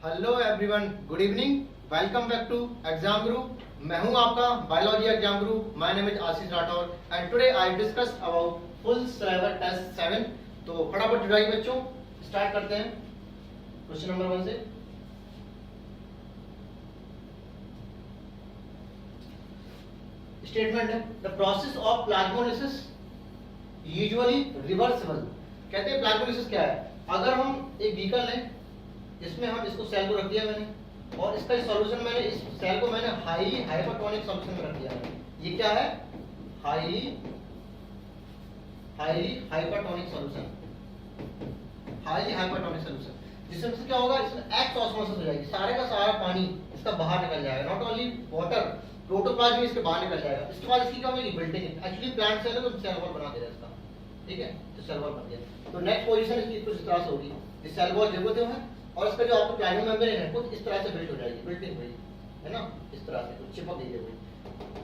Hello everyone, good evening. Welcome back to exam guru. मैं हूं आपका biology exam guru. My name is Ashish Rathore and today I discuss about full syllabus test 7। तो फटाफट जुड़ाइए बच्चों, start करते हैं क्वेश्चन नंबर 1 से। स्टेटमेंट है the process of plasmolysis usually reversible. कहते हैं प्लाज्मोलिसिस क्या है? अगर हम एक बीकर लें, इसमें हम इसको सेल को रख दिया मैंने, और इसका सॉल्यूशन मैंने इस सेल को मैंने हाईली हाइपरटोनिक सॉल्यूशन में रख दिया है। ये क्या है? Highly hypertonic solution. Highly hypertonic solution जिसमें क्या होगा, इसमें एक्स ऑस्मोसिस हो जाएगी, सारे का सारा पानी इसका बाहर निकल जाएगा। नॉट ओनली वाटर, प्रोटोप्लाज्म इसके बाहर निकल जाएगा। इसके बाद इसकी क्या होगी? बिल्डिंग। एक्चुअली प्लांट सेल है तो सेल वॉल बना दे रहा है इसका, ठीक है? तो सेल वॉल बन गया। तो नेक्स्ट पोजीशन इसकी कुछ इस तरह से होगी, इस सेल वॉल जरूरत है और इसका जो आपको प्लाज्मा मेम्ब्रेन है कुछ इस तरह से बिल्ड हो जाएगी, बिल्डिंग हुई है ना, इस तरह से कुछ चिपक गई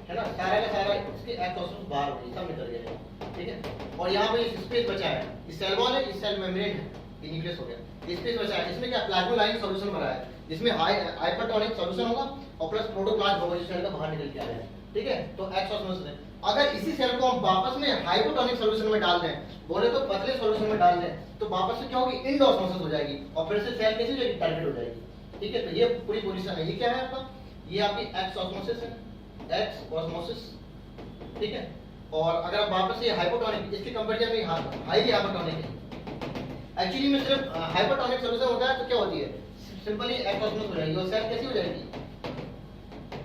है ना, सारा का सारा इसके एक्स ऑस्मोसिस बाहर हो गई, सब निकल गया, ठीक है? और यहाँ पे स्पेस बचा है, इस सेल वॉल है, इस सेल मेम्ब्रेन है, ये न्यूक्लियस हो गया, स्पेस बचा है। इसमें क्या प्लाज्मोलाइन सॉल्यूशन बना है, जिसमें हाइपरटोनिक सॉल्यूशन होगा और प्लस प्रोटोप्लाज्म होगा जिस सेल का बाहर निकल के आ रहा है, ठीक है? तो एक्स ऑस्मोसिस है। अगर इसी सेल को हम वापस में हाइपोटोनिक सॉल्यूशन में डाल दें, बोले तो पतले सॉल्यूशन में डाल दें, तो वापस से क्या होगी? इंडोस्मोसिस हो जाएगी और फिर से सेल कैसी हो जाएगी? टारगेट हो जाएगी, ठीक है? तो ये पूरी पोजीशन है। ये क्या है आपका? ये आपकी एक्स ऑस्मोसिस है, एक्स ऑस्मोसिस, ठीक है? और अगर आप वापस से हाइपोटोनिक, इसके कंपैरिजन में हाईली हाइपोटोनिक है। एक्चुअली में सिर्फ हाइपोटोनिक सॉल्यूशन होता है तो क्या होती है? सिंपली एक्स ऑस्मोसिस हो जाएगी और सेल कैसी हो जाएगी?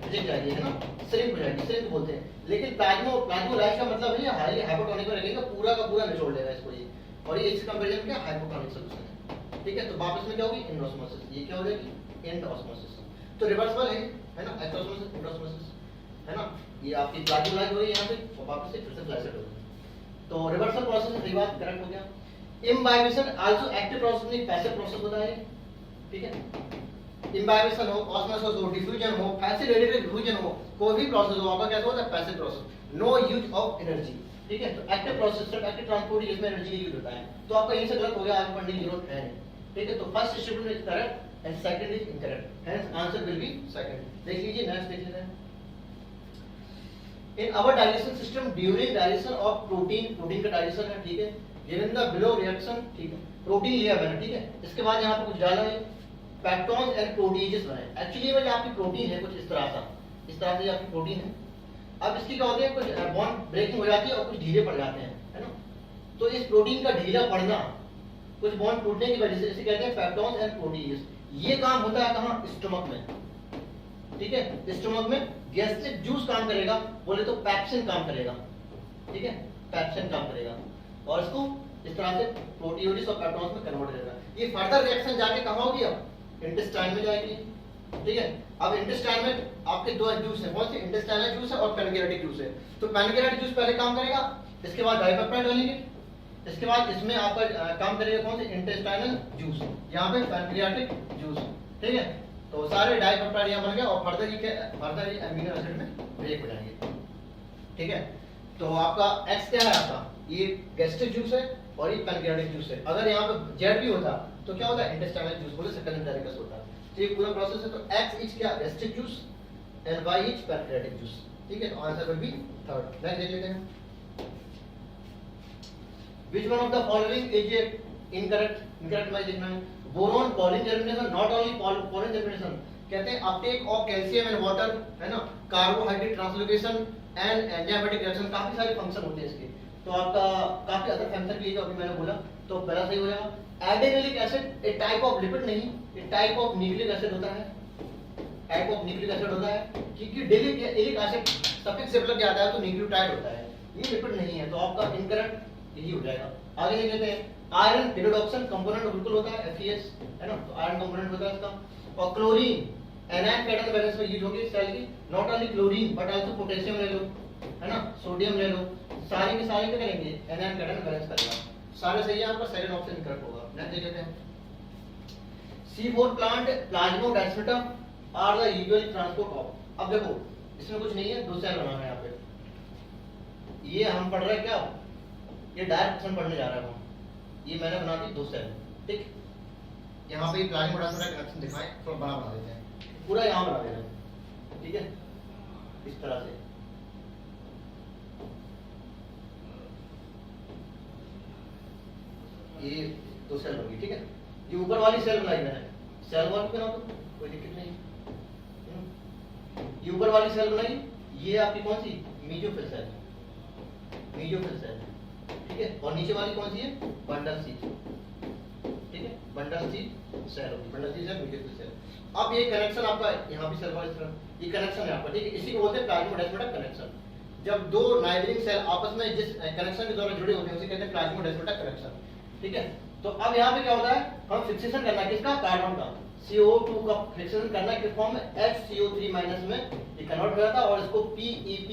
रिजेक्ट जाएगी, है ना, श्रिंक हो जाएगी, श्रिंक बोलते हैं। लेकिन प्लाज्मोलाइज का मतलब है हाईली हाइपोटोनिक में रखेगा, पूरा का पूरा निचोड़ लेगा इसको ये, और ये इस कंपैरिजन में हाइपोटोनिक सॉल्यूशन है, ठीक है? तो वापस में क्या होगी? एंडोस्मोसिस। ये क्या हो जाएगी? एंडोस्मोसिस। तो रिवर्सिबल है ना, एक्सोस्मोसिस, एंडोस्मोसिस, है ना? ये आपकी प्लाज्मोलाइज हो रही है यहाँ पे और वापस से फिर से फ्लैशेट हो गई। तो रिवर्सल प्रोसेस सही बात, करेक्ट हो गया। इम्बाइबेशन आल्सो एक्टिव प्रोसेस नहीं, पैसिव प्रोसेस होता है, ठीक है? इम्बाइबेशन हो, ऑस्मोसिस हो, डिफ्यूजन हो, पैसिव रेडिकल डिफ्यूजन हो, कोई भी प्रोसेस हो, आपका क्या होता है? Passive process. No use of energy, ठीक है? तो एक्टिव प्रोसेस सिर्फ एक्टिव ट्रांसपोर्ट जिसमें एनर्जी यूज होता है। तो आपका यही से गलत हो गया, आगे पढ़ने की जरूरत है नहीं, ठीक है? तो first statement is correct and second is incorrect, hence answer will be second. देख लीजिए, नेक्स्ट देख लेते हैं। In our digestion system during digestion of protein का डाइजेशन है, ठीक है? गिवन द बिलो रिएक्शन, ठीक है? प्रोटीन लिया मैंने, ठीक है? इसके बाद यहाँ पे कुछ डाला है, पेप्टोन्स एंड प्रोटीजेस बने। एक्चुअली में जो आपकी प्रोटीन है कुछ इस तरह से आपकी प्रोटीन है। अब इसकी क्या होती है, कुछ बॉन्ड ब्रेकिंग हो जाती है और कुछ ढीले पड़ जाते हैं, है ना? तो इस प्रोटीन का ढीला पड़ना, कुछ बॉन्ड टूटने की वजह से, इसे कहते हैं पेप्टोन्स एंड प्रोटीजेस। ये काम होता है कहाँ? स्टमक में, ठीक है? स्टमक में गैस्ट्रिक जूस काम करेगा, बोले तो पेप्सिन काम करेगा, ठीक है? पेप्सिन काम करेगा और इसको इस तरह से प्रोटीओलिस और पेप्टोन्स में कन्वर्ट करेगा। ये फर्दर रिएक्शन जाके कहाँ होगी? अब इंटेस्टाइन में जाएगी, ठीक है? अब इंटेस्टाइन में आपके दो जूस है, कौन से? इंटेस्टाइनल जूस है और पैनक्रियाटिक जूस है। तो पैनक्रियाटिक जूस पहले काम करेगा, इसके बाद डाइपेप्टाइड बनेंगे, इसके बाद इसमें आपका काम करेगा कौन से? इंटेस्टाइनल जूस, यहाँ पे पैनक्रियाटिक जूस, ठीक है? तो सारे डाइपेप्टाइड यहाँ बन गए और फर्दर ये अमीनो एसिड में ब्रेक हो जाएंगे, ठीक है? तो आपका एक्स क्या है? आपका ये गैस्ट्रिक जूस है और ये पैनक्रियाटिक जूस है। अगर यहाँ पे जेड भी होता तो क्या होता है? इंटेस्टाइनल जूस, बोले सेकंड इंटेरिकस होता है। तो ये पूरा प्रोसेस है। तो एक्स इज क्या? Gastric juice and y is pancreatic juice, ठीक है? तो answer will be third. Next देख लेते हैं। Which one of the following is incorrect? Incorrect में लिखना है। Boron pollen germination, not only pollen germination, कहते हैं Uptake of calcium and water, है ना, carbohydrate translocation and enzymatic reaction, काफी सारे फंक्शन होते हैं इसके। तो आपका काफी अदर फंक्शन भी है जो अभी मैंने बोला, तो पहला सही हो जाएगा। एडेनिलिक एसिड एक टाइप ऑफ लिपिड नहीं, एक टाइप ऑफ न्यूक्लिक एसिड होता है, टाइप ऑफ न्यूक्लिक एसिड होता है, क्योंकि डेलिक एसिड सफिक्स से लग जाता है तो न्यूक्लियोटाइड होता है, ये लिपिड नहीं है। तो आपका इनकरेक्ट यही हो जाएगा। आगे देख लेते हैं। आयरन पिरियोडोक्सिन कंपोनेंट बिल्कुल होता है, FeS, है ना, तो आयरन कंपोनेंट होता है इसका। और क्लोरीन एनायन कैटल बैलेंस में यूज होगी सेल की। Not only chlorine but also potassium ले लो, है ना, सोडियम ले लो, सारे के सारे क्या करेंगे? एनायन कैटल बैलेंस करेगा। सारे सही है, आपका सेकंड ऑप्शन करेक्ट होगा। नेक्स्ट देख लेते हैं। C4 plant plasmodesmata are the usual transport of. अब देखो इसमें कुछ नहीं है, दो सेल बनाना है यहाँ पे। ये हम पढ़ रहे हैं क्या? ये डायरेक्ट क्वेश्चन पढ़ने जा रहा हूँ। ये मैंने बना दी दो सेल, ठीक? यहाँ पे प्लाज्मा ट्रांसपोर्टर कनेक्शन दिखाएं, थोड़ा बड़ा बना देते हैं, पूरा यहाँ बना दे रहे हैं, ठीक है, इस तरह से। ये दो सेल होगी, ठीक है। ये ऊपर वाली सेल बनाई मैंने, सेल वन पे ना तो कोई दिक्कत नहीं। ये ऊपर वाली सेल बनाई, ये आपकी कौन सी, मेसोफिल सेल, मेसोफिल सेल, ठीक है। और नीचे वाली कौन सी है, बंडल सी, ठीक है, बंडल सी सेल होगी, bundle sheath cell, mesophyll cell. अब ये कनेक्शन आपका यहाँ पे सेल वाली तरह, ये कनेक्शन है आपका, ठीक है। इसी को बोलते हैं प्लाज्मोडेस्माटा कनेक्शन। जब दो नाइबरिंग सेल आपस में जिस कनेक्शन के द्वारा जुड़े होते हैं उसे कहते हैं प्लाज्मोडेस्माटा कनेक्शन, ठीक है। तो अब यहाँ पे क्या होता है, हम फिक्सेशन करना है किसका, कार्बन का, CO2 का फिक्सेशन करना है किस फॉर्म में, HCO3 माइनस में ये कन्वर्ट हो जाता है और इसको PEP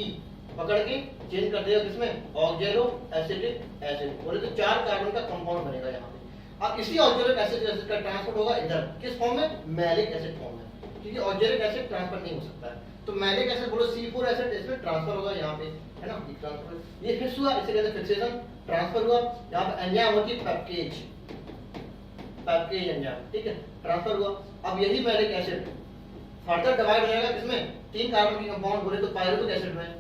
पकड़ के चेंज कर देगा किसमें, ऑक्जेलो एसिटिक एसिड, बोले तो 4 कार्बन का कंपाउंड बनेगा यहाँ पे। अब इसी ऑक्जेलिक एसिड का ट्रांसफर होगा इधर किस फॉर्म में, मैलिक एसिड फॉर्म में, क्योंकि ऑक्जेलिक एसिड ट्रांसफर नहीं हो सकता है, तो मैलिक एसिड बोलो C4 एसिड इसमें ट्रांसफर होगा यहाँ पे, है ना, ये ट्रांसफर, ये फिक्स हुआ, इसे कहते हैं फिक्सेशन, ट्रांसफर हुआ। यहाँ पे एंजाइम होती है पैपकेज, पैपकेज एंजाइम, ठीक है, ट्रांसफर हुआ। अब यही मैलिक एसिड फर्दर डिवाइड हो जाएगा किसमें, 3 कार्बन की कंपाउंड बोले तो पायरुविक एसिड में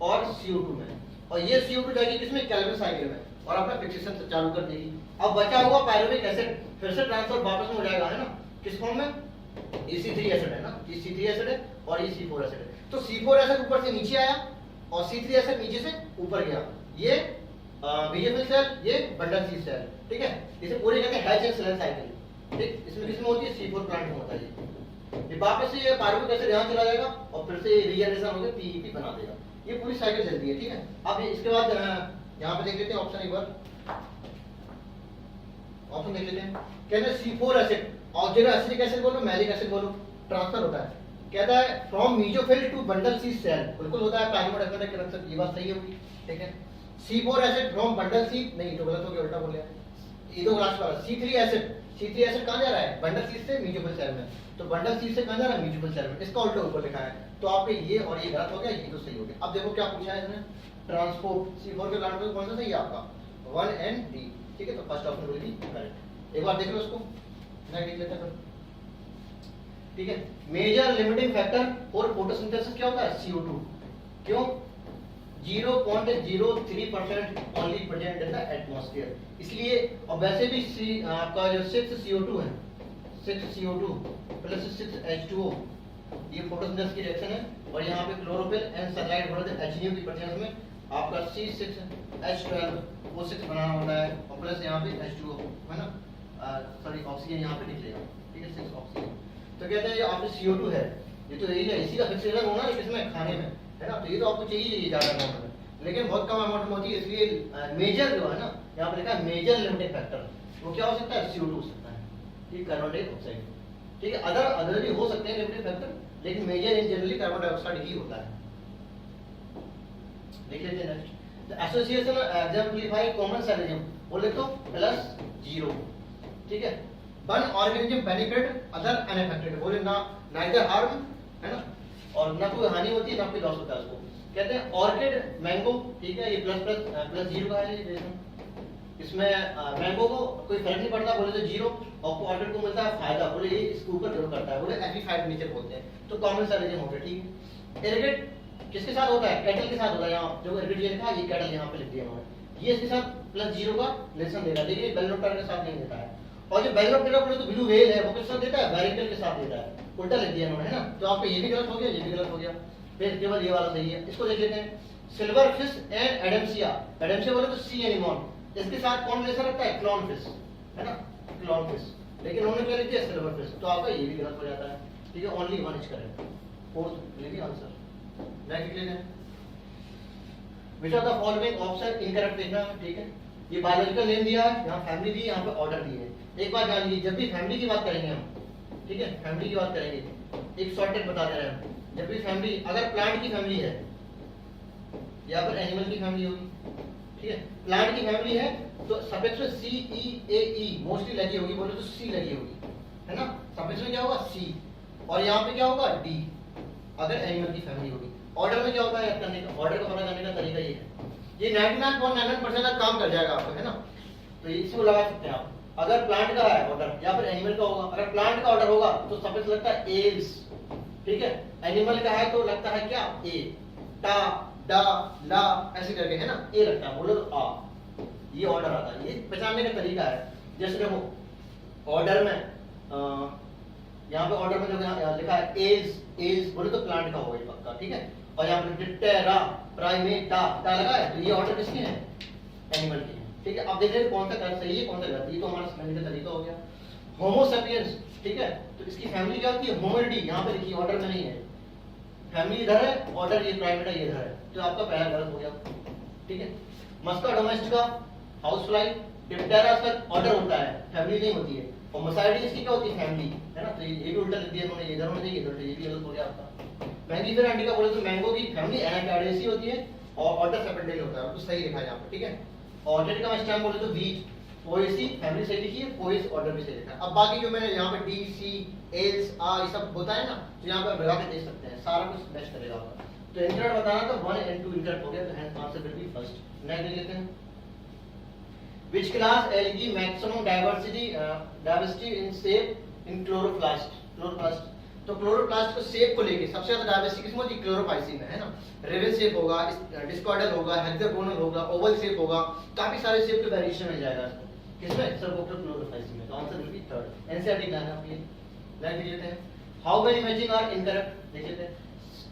और CO2 में, और ये CO2 जाएगी किसमें, कैल्विन साइकिल में, और अपना फिक्सेशन चालू कर देगी। अब बचा हुआ पायरुविक एसिड फिर से ट्रांसफर वापस में हो जाएगा, है ना, किस फॉर्म में, ये C3 एसिड है ना, ये C3 एसिड है और ये C4 एसिड है। तो C4 एसिड ऊपर से नीचे आया और C3 एसिड नीचे से ऊपर गया, ये मेसोफिल सेल, ये बंडल सी सेल, ठीक है। इसे पूरे कहते हैं हैच एंड सेल साइकिल, ठीक। इसमें किसमें होती है, C4 प्लांट में होता है ये वापस से ये पायरुविक एसिड यहाँ चला जाएगा और फिर से रीजनरेशन होकर PEP बना देगा, ये पूरी साइकिल चलती है, ठीक है। अब इसके बाद यहाँ पे देख लेते हैं ऑप्शन, एक बार ऑप्शन देख लेते हैं। कहते हैं C4 acid, oxaloacetic acid बोलो, मैलिक एसिड बोलो, ट्रांसफर होता है, कहता है from mesophyll to bundle sheath cell, बिल्कुल होता है प्लाज्मोडेस्माटा कनेक्शन, ये बात सही होगी, ठीक है। C4 एसिड फ्रॉम बंडल सी, नहीं तो गलत हो गया, उल्टा बोल गया, ये तो लास्ट वाला। C3 एसिड, C3 एसिड कहां जा रहा है, बंडल सी से मेसोफिल सेल में, तो बंडल सी से कहां जा रहा है, मेसोफिल सेल में, इसका उल्टा ऊपर लिखा है, तो आपके ये और ये गलत हो गया, ये तो सही हो गया। अब देखो क्या पूछा है इसने, ट्रांसपोर्ट, C4 के प्लांट में कौन सा सही है आपका, 1 and D, ठीक है। तो first option will be correct, एक बार देख लो इसको, मैं लिख लेता हूं, ठीक है। Major limiting factor for photosynthesis क्या होता है, CO2, क्यों, 0.03% only present in the atmosphere, इसलिए। और वैसे भी आपका जो 6CO2 है, 6CO2 प्लस 6H2O, ये फोटोसिंथेसिस की रिएक्शन है, और यहाँ पे क्लोरोफिल एंड सनलाइट बोलते हैं HNO की प्रेजेंस में आपका C6H12 वो 6 बनाना होता है, और प्लस यहाँ पे H2O, है ना, सॉरी ऑक्सीजन यहाँ पे निकलेगा, ठीक है, 6 ऑक्सीजन। तो कहते हैं ये आपके CO2 है, ये तो यही है, इसी का फिक्सेशन होना है किसमें, खाने में, है ना, तो ये तो आपको चाहिए ज्यादा अमाउंट में, लेकिन बहुत कम अमाउंट में होती है, इसलिए मेजर जो है ना, यहाँ पे लिखा है मेजर लिमिटिंग फैक्टर, वो क्या हो सकता है, CO2 हो सकता है, ठीक, कार्बन डाइऑक्साइड, ठीक है। अदर भी हो सकते हैं लिमिटिंग फैक्टर, लेकिन major in generally carbon dioxide ही होता है। देख लेते हैं next, the association exemplify commensalism, बोले तो +0, ठीक है। One organism benefit other unaffected, बोले ना, नाइदर हार्म, है ना, और ना कोई हानि होती है ना कोई लॉस होता है उसको, कहते हैं ऑर्किड मैंगो, ठीक है, ये +0 का है ये, इसमें मैंगो को कोई फर्क नहीं पड़ता, बोले तो 0, और ऑर्किड को मिलता है फायदा, बोले ये इसके ऊपर ग्रो करता है, बोले एपिफाइट नेचर बोलते हैं, तो कॉमन सेलिज्म हो गया, ठीक। इरिगेट किसके साथ होता है, कैटल के साथ होता है, यहाँ जो इरिगेट ये लिखा है, ये कैटल यहाँ पे लिख दिया उन्होंने, ये इसके साथ +0 का रिलेशन देगा, देखिए बेलोप्टेरा के साथ नहीं देता है, और जो बेलोप्टेरा बोले तो ब्लू व्हेल है, वो किसके साथ देता है, बैरिकेड के साथ देता है, उल्टा लिख दिया उन्होंने, है ना, तो आपका ये भी गलत हो गया, ये भी गलत हो गया, फिर केवल ये वाला सही है। इसको देख लेते हैं, सिल्वर फिश एंड एडेम्सिया, एडेम्सिया बोले तो सी एनिमोन, इसके साथ कौन रिलेशन रखता है, क्लॉन फिश, है ना, क्लॉन फिश, लेकिन उन्होंने क्या लिख दिया, सिल्वर फिश, तो आपका ये भी गलत हो जाता है, ठीक है, ओनली 1 इज करेक्ट, फोर्थ लिखिए आंसर। नेक्स्ट लिख लेते हैं, which of the following option incorrect देखना, ठीक है। ये बायोलॉजिकल नेम दिया है, यहाँ फैमिली दी, यहाँ पे ऑर्डर दी है। एक बात जान लीजिए, जब भी फैमिली की बात करेंगे हम, ठीक है, फैमिली की बात करेंगे, एक शॉर्टकट बता दे रहे हैं, जब भी फैमिली, अगर प्लांट की फैमिली है या फिर एनिमल की फैमिली होगी, ठीक है, प्लांट की फैमिली है तो सफिक्स में CEAE मोस्टली लगी होगी, बोले तो C लगी होगी, है ना, सफिक्स में क्या होगा C, और यहाँ पे क्या होगा D, अगर एनिमल की फैमिली होगी। ऑर्डर में क्या होता है करने का, ऑर्डर को पता करने का तरीका ये है, ये 99.99% तक काम कर जाएगा आपको, है ना, तो इसको लगा सकते हैं आप, अगर प्लांट का है ऑर्डर या फिर एनिमल का होगा, अगर प्लांट का ऑर्डर होगा तो सबसे लगता है एल्स, ठीक है। एनिमल का है तो लगता है क्या, ए, टा, डा, ला ऐसे करके है ना, ए लगता है, बोलो तो आ, ये ऑर्डर आता है। ये पहचानने का तरीका है। जैसे देखो ऑर्डर में यहाँ पे ऑर्डर में जो लिखा है एल्स, एल्स बोले तो प्लांट का होगा ये पक्का, ठीक है। और यहाँ पे डिप्टेरा, प्राइमेटा, टा लगा है तो ये ऑर्डर किसके हैं, एनिमल के हैं, ठीक है। अब देख रहे हैं कौन सा करेक्ट सही है कौन सा गलत, ये तो हमारा समझने का तरीका हो गया। होमो सेपियंस, ठीक है, तो इसकी फैमिली क्या होती है, होमिनिडी, यहाँ पे लिखी ऑर्डर में नहीं है, फैमिली इधर है, ऑर्डर ये प्राइमेटा ये इधर है, तो आपका पहला गलत हो गया, ठीक है। मस्का डोमेस्टिका, हाउस फ्लाई, डिप्टेरा का ऑर्डर होता है, फैमिली नहीं होती है, और मसाइडी इसकी क्या होती है, फैमिली, है ना। तो ये भी उल्टा लिख दिया उन्होंने, इधर होना चाहिए इधर, ये भी गलत हो गया आपका। मैंगीफेरा इंडिका बोले तो मैंगो की फैमिली एनाकार्डियेसी होती है और ऑर्डर सेपेंडरी होता है, तो सही लिखा है यहाँ पे, ठीक है। ऑर्डर का स्टैम्प बोले तो वीट, पोएसी फैमिली सही लिखी है, पोएस ऑर्डर भी सही लिखा है। अब बाकी जो मैंने यहाँ पे डी, सी, एल्स, आ ये सब होता है ना, तो यहाँ पे आप लगा के देख सकते हैं, सारा कुछ मैच करेगा आपका। तो इंटरनेट बताना तो 1 and 2 इंटरनेट हो गया, तो hence answer will be first. Next देख लेते हैं, which class algae maximum diversity in shape in chloroplast, chloroplast। तो क्लोरोप्लास्ट को शेप को लेके सबसे ज्यादा डायवर्सिटी किसमें होती है, क्लोरोफाइसिन में, है ना। रेवन शेप होगा, डिस्कॉर्डल होगा, हेक्सागोनल होगा, ओवल शेप होगा, काफी सारे शेप के वेरिएशन मिल जाएगा इसको, किसमें, सर्वोप्टर क्लोरोफाइसिन में। तो answer will be third. NCERT line आप ये लाइन देख लेते हैं, how many matching are incorrect देख लेते हैं।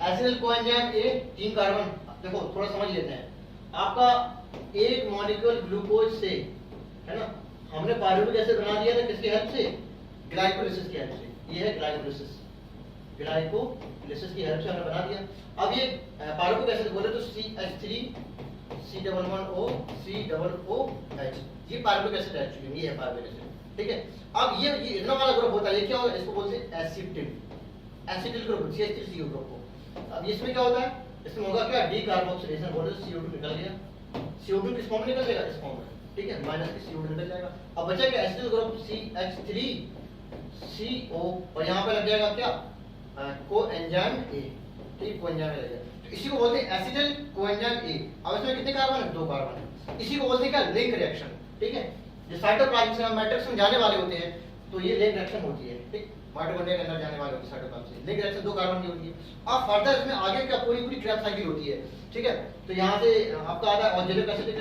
एसिडिल कोएंजाइम ए 3 कार्बन, देखो थोड़ा समझ लेते हैं। आपका एक मॉलिक्यूल ग्लूकोज से, है ना, हमने पायरुविक एसिड बना दिया था किसकी हेल्प से, ग्लाइकोलिसिस की हेल्प से, ये है ग्लाइकोलिसिस, ग्लाइकोलिसिस की हेल्प से हमने बना दिया। अब ये पायरुविक एसिड बोले तो CH3 C11O COOH, ये पायरुविक एसिड एक्चुअली ये है पायरुविक एसिड, ठीक है। अब ये इतना वाला ग्रुप होता है, ये क्या होता है, इसको बोलते हैं acetyl, acetyl group, CH3CO group को। अब इसमें क्या होता है, इसमें होगा क्या, डी कार्बोक्सिलेशन बोले तो CO2 निकल गया, CO2 किस फॉर्म में निकल जाएगा, इस फॉर्म में, ठीक है, माइनस की CO2 निकल जाएगा। अब बचा क्या, एसिटिल ग्रुप CH3CO, और यहाँ पे लग जाएगा क्या, कोएंजाइम ए, ठीक, कोएंजाइम ए लगेगा, तो इसी को बोलते हैं एसिटिल कोएंजाइम ए। अब इसमें कितने कार्बन है, 2 कार्बन है, इसी को बोलते हैं क्या, लिंक रिएक्शन, ठीक है। जो साइटोप्लाज्म से मैट्रिक्स में जाने वाले होते हैं तो ये लिंक रिएक्शन होती है, ठीक, माइटोकॉन्ड्रिया के अंदर जाने वाले होते हैं साइटोप्लाज्म से, लिंक रिएक्शन 2 कार्बन की होती है। अब फर्दर इसमें आगे क्या पूरी क्रेब साइकिल होती है, ठीक है। तो यहाँ से आपका आता है ऑक्जेलिक एसिड,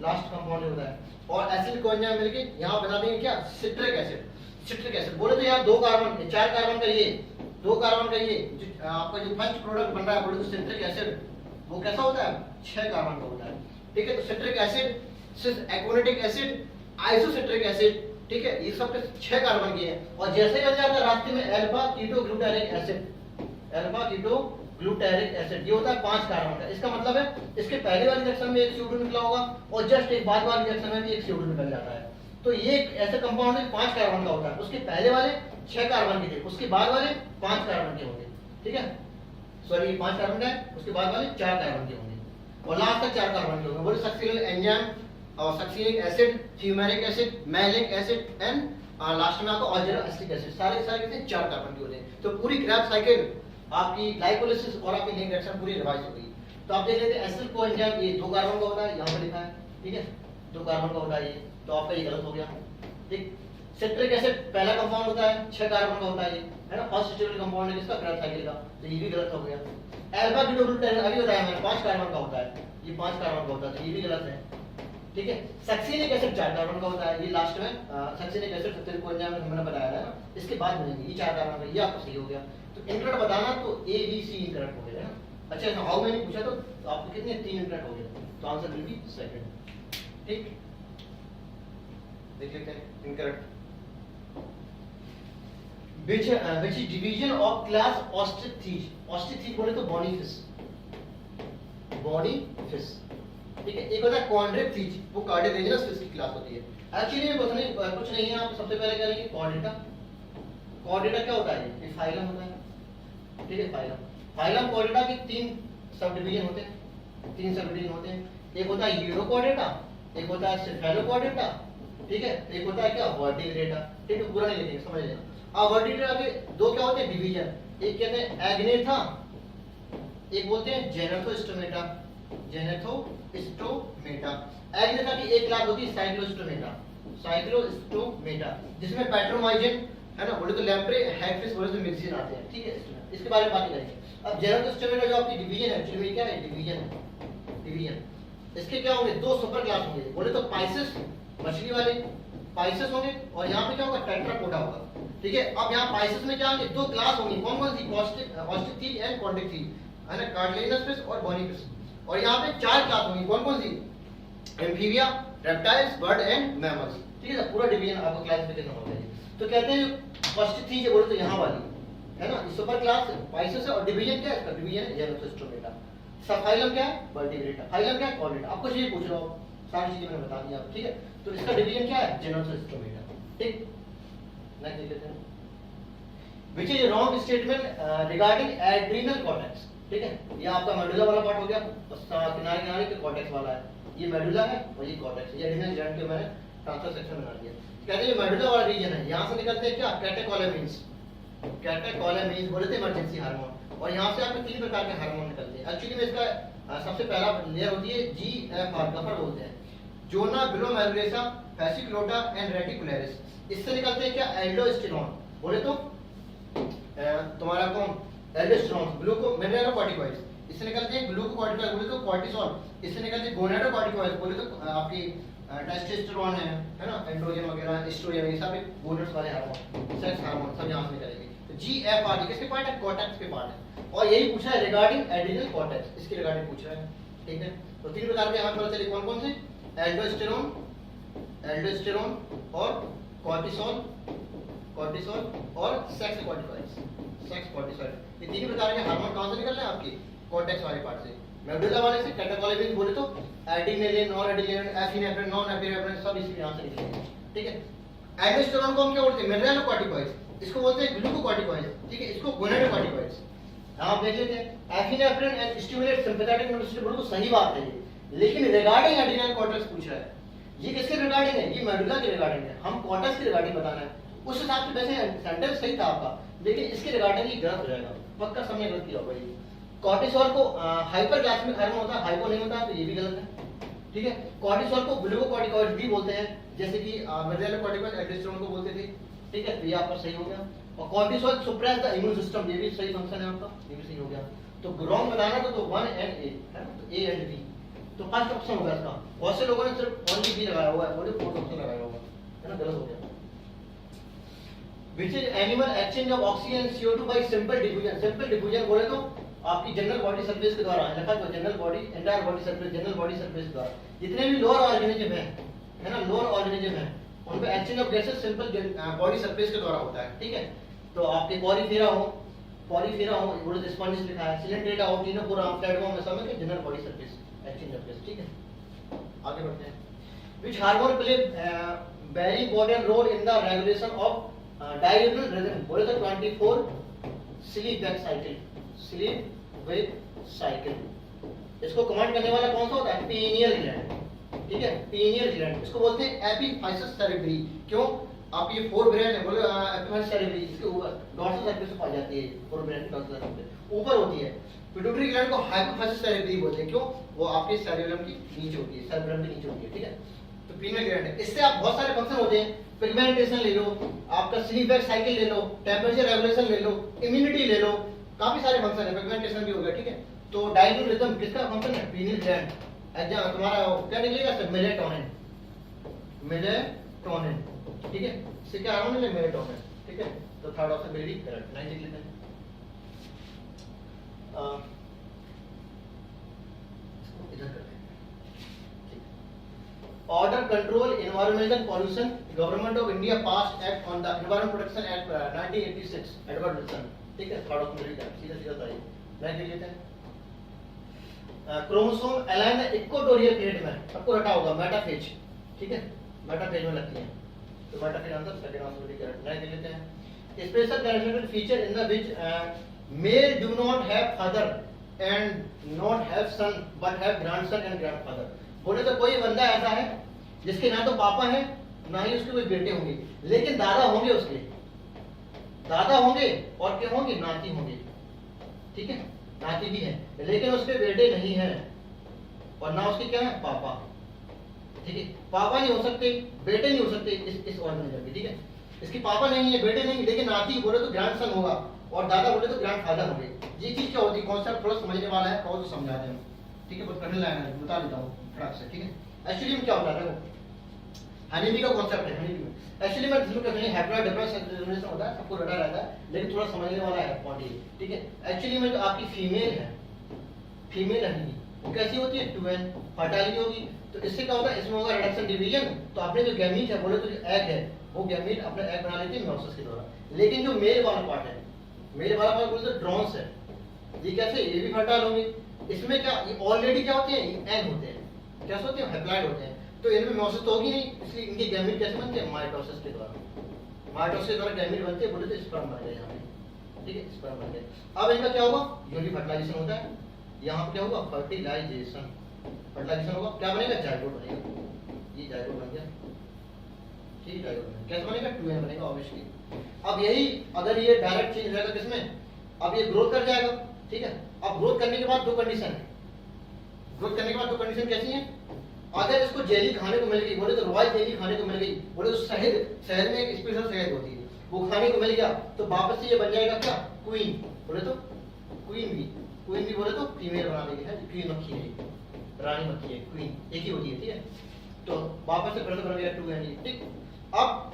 लास्ट कंपाउंड होता है, और एसिड कोएंजाइम मिलके यहाँ बना देंगे क्या, सिट्रिक एसिड। सिट्रिक एसिड बोले तो यहाँ 2 कार्बन 4 कार्बन का ये 2 कार्बन का ये आपका जो फर्स्ट प्रोडक्ट बन रहा है बोले तो सिट्रिक एसिड, वो कैसा होता है, 6 कार्बन का होता है, ठीक है। तो सिट्रिक एसिड, सिस एक्वानिटिक एसिड, आइसोसिट्रिक एसिड, ठीक है, ये सब 6 कार्बन के हैं। और जैसे ही बन जाता है रास्ते में alpha keto glutaric acid, alpha keto glutaric acid, ये होता है 5 कार्बन का। इसका मतलब है इसके पहले वाले रिएक्शन में एक CO2 निकला होगा और जस्ट एक बाद वाले रिएक्शन में भी एक CO2 निकल जाता है। तो ये ऐसा कंपाउंड है 5 कार्बन का होता है, उसके पहले वाले 6 कार्बन के थे, उसके बाद वाले 5 कार्बन के होंगे, ठीक है। सॉरी 5 कार्बन का है, उसके बाद वाले 4 कार्बन के होंगे, और लास्ट तक 4 कार्बन के होंगे। बोले सक्सिनल एंजाइम और succinic acid, fumaric acid, malic acid and last में आपका ऑक्जेलिक एसिटिक एसिड, सारे कितने 4 कार्बन के होते हैं। तो पूरी क्रेब साइकिल आपकी ग्लाइकोलिसिस और आपकी लिंक रिएक्शन पूरी रिवाइज हो गई। तो आप देख लेते हैं एसिड कोएंजाइम ये 2 कार्बन का होता है, यहाँ पे लिखा है, ठीक है, 2 कार्बन का होता है ये, तो आपका ये गलत हो गया, ठीक। सिट्रिक एसिड पहला कंपाउंड होता है, 6 कार्बन का होता है ये, है ना, फर्स्ट स्टेबल कंपाउंड है किसका, क्रेब साइकिल का, तो ये भी गलत हो गया। अल्फा कीटोग्लूटारिक अभी बताया मैंने 5 कार्बन का होता है, ये 5 कार्बन का होता है, तो ये भी गलत है, ठीक है। सक्सिनिक एसिड 4 कार्बन का होता है, ये लास्ट में सक्सिनिक एसिड सिट्रिक कोएंजाइम में मैंने बताया है ना, इसके बाद मिलेंगे ये 4 कार्बन का, ये आपको सही हो गया। तो इंटरनेट बताना तो A B C इंटरनेट हो गया है ना। अच्छा हाउ मैंने पूछा तो आपको कितने 3 इंटरनेट हो गए, तो आंसर विल बी सेकंड, ठीक। देख लेते हैं incorrect. which division of class Ostrithides, Ostrithides बोले तो बॉनी फिश, बॉनी फिश, ठीक है। एक होता है कॉन्ड्रेक्थिज, वो कार्डियोवेजनस फिश की क्लास होती है। एक्चुअली ये कुछ नहीं है, आप सबसे पहले क्या लेंगे, कॉर्डेटा। कॉर्डेटा क्या होता है, ये फाइलम होता है, ठीक है, फाइलम कॉर्डेटा के 3 सब डिवीजन होते हैं, 3 सब डिवीजन होते हैं। एक होता है यूरोकॉर्डेटा, एक होता है सेफेलोकॉर्डेटा, ठीक है, एक होता है क्या, वर्टिब्रेटा, ठीक है, पूरा नहीं लिखेंगे, समझ लेना। अब वर्टिब्रेटा के 2 क्या होते हैं, डिवीजन, एक कहते हैं एग्नेथा, एक बोलते हैं जेनेथोस्टोमेटा, जेनेथोस्टोमेटा। एग्नेथा की एक क्लास होती है साइक्लोस्टोमेटा, साइक्लोस्टोमेटा, जिसमें पेट्रोमाइजिन है ना, बोले तो लैम्प्रे, हैगफिश, बोले तो मिक्सिन आते हैं, ठीक है। इसके बारे में बात करेंगे। अब जेनोटोस्टोमेटा जो आपकी डिवीजन है, एक्चुअली क्या है, डिवीजन इसके क्या होंगे, दो सुपर क्लास होंगे, बोले तो पाइसेस, मछली वाले पाइसेस होंगे, और यहाँ पे क्या होगा, टेट्रापोडा होगा, ठीक है। अब यहाँ पाइसेस में क्या होंगे, दो क्लास होंगी, कौन कौन सी, ऑस्टिक एंड कॉन्टिक थी, है ना, कार्टिलेजिनस फिश और बॉनी फिश। और यहाँ पे चार क्लास होंगी, कौन कौन सी, amphibia, reptiles, bird and mammals, ठीक है। पूरा डिवीजन आपको क्लासिफिकेशन हो जाएगी। तो कहते हैं फर्स्ट थी जो बोले तो यहाँ वाली है ना, सुपर क्लास पाइसेस है, और डिवीजन क्या है इसका, डिवीजन है जेनोटोस्टोमेटा। फाइलम क्या है, वर्टिब्रेटा, फाइलम क्या है, कॉर्डेटा। आपको ये पूछ रहा हूँ, सारी चीजें मैंने बता दी आप, ठीक है। तो इसका डिवीजन क्या है, जेनोटोस्टोमेटा, ठीक। नेक्स्ट देख लेते हैं, which is wrong statement regarding adrenal cortex, ठीक है। ये आपका मेडुला वाला पार्ट हो गया, किनारे किनारे के कॉर्टेक्स वाला है, ये मेडुला है और ये कॉर्टेक्स, ये एड्रिनल ग्लैंड के मैंने ट्रांसफर सेक्शन बना दिया। कहते हैं ये मेडुला वाला रीजन है, यहाँ से निकलते हैं क्या, कैटेकोलेमिन्स, कैटेकोलेमिन्स बोले थे इमरजेंसी हार्मोन, और यहाँ से आपके तीन प्रकार के हार्मोन निकलते हैं। एक्चुअली में इसका सबसे पहला लेयर होती है GFR, गफर बोलते हैं, जोना ग्लोमेरुलोसा, फेसिकुलोटा एंड रेटिकुलरिस। इससे निकलते हैं क्या, एल्डोस्टेरोन, बोले तो तुम्हारा कौन, एल्डोस्टेरोन, ग्लूको मिनरलोकॉर्टिकॉइड्स। इससे निकलते हैं ग्लूकोकॉर्टिकॉइड, बोले तो कॉर्टिसोल। इससे निकलते हैं गोनाडोकॉर्टिकॉइड, बोले तो आपकी टेस्टोस्टेरोन है ना, एंड्रोजन वगैरह, एस्ट्रोजन, ये सब गोनड्स वाले हार्मोन, सेक्स हार्मोन, सब यहाँ से निकलेंगे। तो GFR किसके पार्ट है, कॉर्टेक्स के पार्ट है, और यही पूछा है रिगार्डिंग एड्रिनल कॉर्टेक्स, इसके रिगार्डिंग पूछ रहा है, ठीक है। तो तीन प्रकार के यहाँ पता चले कौन कौन से, एल्डोस्टेरोन और कॉर्टिसोल और सेक्स कॉर्टिसोइड। ये तीन प्रकार के हार्मोन कहाँ से निकल रहे हैं, आपके कॉर्टेक्स वाले पार्ट से। मेडुला वाले से कैटेकोलेमिन बोले तो एडिनिलिन, नॉरएडिनिलिन, एफिनेफ्रिन, नॉन-एफिनेफ्रिन, सब इसी यहाँ से निकलेंगे, ठीक है। एल्डोस्टेरोन को हम क्या बोलते हैं, मिनरलोकॉर्टिकॉइड्स, इसको बोलते हैं ग्लूकोकॉर्टिकॉइड्स, ठीक है। इसको गोनाडोकॉर्टिकॉइड्स। आप देख लेते हैं, epinephrine and stimulate sympathetic nervous system, बोले तो सही बात है ये, लेकिन रिगार्डिंग एड्रिनल कॉर्टेक्स पूछ रहा है, ये किसके रिगार्डिंग है, ये मेडुला के रिगार्डिंग है, हम कॉर्टेक्स के रिगार्डिंग बताना है। उस हिसाब से वैसे सेंटेंस सही था आपका, लेकिन इसके रिगार्डिंग ही गलत हो जाएगा, पक्का समझ गलत किया होगा ये। कॉर्टिसोल को हाइपर ग्लाइसेमिक हार्मोन होता है, हाइपो नहीं होता, तो ये भी गलत है, ठीक है। कॉर्टिसोल को ग्लूकोकॉर्टिकॉइड भी बोलते हैं, जैसे कि मिनरलोकॉर्टिकॉइड एल्डोस्टेरोन को बोलते थे, ठीक है। तो ये आपका सही हो गया। और cortisol suppress the immune system, ये भी सही फंक्शन है आपका, ये भी सही हो गया। तो रॉन्ग बताना तो 1 एंड A है ना, तो A एंड B, तो फर्स्ट ऑप्शन होगा इसका। बहुत से लोगों ने सिर्फ ओनली बी लगाया हुआ है, बोले फोर्थ ऑप्शन लगाया होगा, है ना, गलत हो गया। Which is animal exchange of oxygen and CO2 by simple diffusion? Simple diffusion बोले तो आपकी जनरल बॉडी सरफेस के द्वारा, लिखा तो general body, entire body surface, general body surface के द्वारा जितने भी लोअर ऑर्गेनिज्म है ना, लोअर ऑर्गेनिज्म है, उन पे exchange of gases simple body surface के द्वारा होता है, ठीक है। तो आपके पॉरीफेरा हो, बोले तो स्पॉन्जिस लिखा है, सिलेंट्रेटा हो, टिनोफोरा, प्लेटफॉर्म में सब में general body surface exchange of gas, ठीक है। आगे बढ़ते हैं। Which hormone play very important role in the regulation of diurnal rhythm? बोले तो 24 sleep wake cycle। इसको कमांड करने वाला कौन सा होता है, पीनियल ग्लैंड, ठीक है, पीनियल ग्लैंड। इसको बोलते हैं एपिफाइसिस सेरेब्री। क्यों, आप ये फोर ब्रेन है, बोले एपिफाइसिस सेरेब्री, इसके ऊपर डॉर्सल सर्फेस पे पाई जाती है, फोर ब्रेन की डॉर्सल सर्फेस ऊपर होती है। पिट्यूटरी ग्लैंड को हाइपोफाइसिस सेरेब्री बोलते हैं, क्यों, वो आपके सेरेब्रम की नीचे होती है, सेरेब्रम के नीचे होती है, ठीक है। तो पीनियल ग्लैंड है, इससे आप बहुत सारे फंक्शन होते हैं, पिगमेंटेशन ले लो, आपका स्लीप वेक साइकिल ले लो, टेम्परेचर रेगुलेशन ले लो, इम्यूनिटी ले लो, काफी सारे फंक्शन है, पिगमेंटेशन भी हो गया, ठीक है। तो डायurnal रिदम किसका फंक्शन है, पीनियल ग्लैंड। एग्जाम तुम्हारा क्या निकलेगा सर, मेलेटोनिन, ठीक है। इससे क्या हार्मोन है, मेलेटोनिन, ठीक है। तो थर्ड ऑप्शन वेरी करेक्ट, 9 लिख लेते हैं। इधर करते हैं, order control environmental pollution, government of India pass act on the environment protection act 1986, Edward Wilson, ठीक है। थर्ड ऑप्शन वेरी करेक्ट, सीधा सीधा था ये, मैं लिख लेते हैं। क्रोमोसोम अलाइन इक्वेटोरियल प्लेट में, आपको रटा होगा मेटाफेज, ठीक है, मेटाफेज में लगती है, तो मेटाफेज आंसर, सेकंड आंसर भी करेक्ट, नहीं देख लेते हैं। Special characteristic feature in the which male do not have father and not have son but have grandson and grandfather. बोले तो कोई बंदा ऐसा है जिसके ना तो पापा है ना ही उसके कोई बेटे होंगे, लेकिन दादा होंगे, उसके दादा होंगे और क्या होंगे, नाती होंगे, ठीक है, नाती भी है, लेकिन उसके बेटे नहीं है, और ना उसके क्या है, पापा, ठीक है, पापा नहीं हो सकते, बेटे नहीं हो सकते इस ऑर्गेनिज्म के, ठीक है। इसके पापा नहीं है, बेटे नहीं, लेकिन नाती बोले तो ग्रैंडसन होगा और दादा बोले तो ग्रैंडफादर होंगे। ये चीज क्या होती है, कॉन्सेप्ट थोड़ा समझने वाला है, कहो तो समझाते हैं, ठीक है। बहुत कठिन लाइन है, बता देता हूँ फटाक से, ठीक है। एक्चुअली में क्या होता है, देखो हनीबी का कॉन्सेप्ट है, हनीबी में एक्चुअली में जिसमें कहते हैं हैप्लॉइड डिफरेंस डिटरमिनेशन होता है, सबको रटा रहता है, लेकिन थोड़ा समझने वाला है पॉइंट ये, ठीक है। एक्चुअली में जो आपकी फीमेल है, फीमेल हनीबी वो कैसी होती है, 2n फर्टाइलिटी होगी। तो इससे क्या होगा, इसमें होगा रिडक्शन डिवीजन, तो अपने जो गैमीट है बोले तो जो एग है वो गैमीट अपने एग बना लेते हैं मेयोसिस के द्वारा। लेकिन जो मेल वाला पार्ट है, मेल वाला पार्ट बोले तो ड्रोन्स है, ये कैसे, ये भी फर्टाइल होंगे। इसमें क्या, ये ऑलरेडी क्या होते हैं, ये एग होते हैं, कैसे होते हैं, हैप्लॉइड होते हैं, तो इनमें मेयोसिस तो होगी नहीं, इसलिए इनके गैमीट कैसे बनते हैं, माइटोसिस के द्वारा। माइटोसिस के द्वारा गैमीट बनते हैं, बोले तो स्पर्म बन गए यहाँ पे, ठीक है, स्पर्म बन गए। अब इनका क्या होगा, यूनिट फर्टिलाइजेशन होता है, यहाँ पे क्या होगा, फर्टिलाइजेशन, फर्टिलाइजेशन होगा, क्या बनेगा, जाइगोट बनेगा, ये जाइगोट बन गया, ठीक है, जाइगोट बनेगा, कैसे बनेगा, 2n बनेगा ऑब्वियसली। अब यही अगर ये डायरेक्ट चेंज हो जाएगा किसमें, अब ये ग्रोथ कर जाएगा, ठीक है। अब ग्रोथ करने के बाद दो कंडीशन है, ग्रोथ करने के बाद दो कंडीशन कैसी है, अगर इसको जेली खाने को मिल गई, बोले तो रॉयल जेली खाने को मिल गई, बोले तो शहद, शहद में एक स्पेशल शहद होती है, वो खाने को मिल गया, तो वापस से ये बन जाएगा क्या, क्वीन, बोले तो क्वीन भी, क्वीन भी बोले तो फीमेल बना देगी, है क्वीन मक्खी है, रानी मक्खी है, क्वीन एक ही होती है, ठीक है। तो वापस से फिर से बन गया 2n, ठीक। अब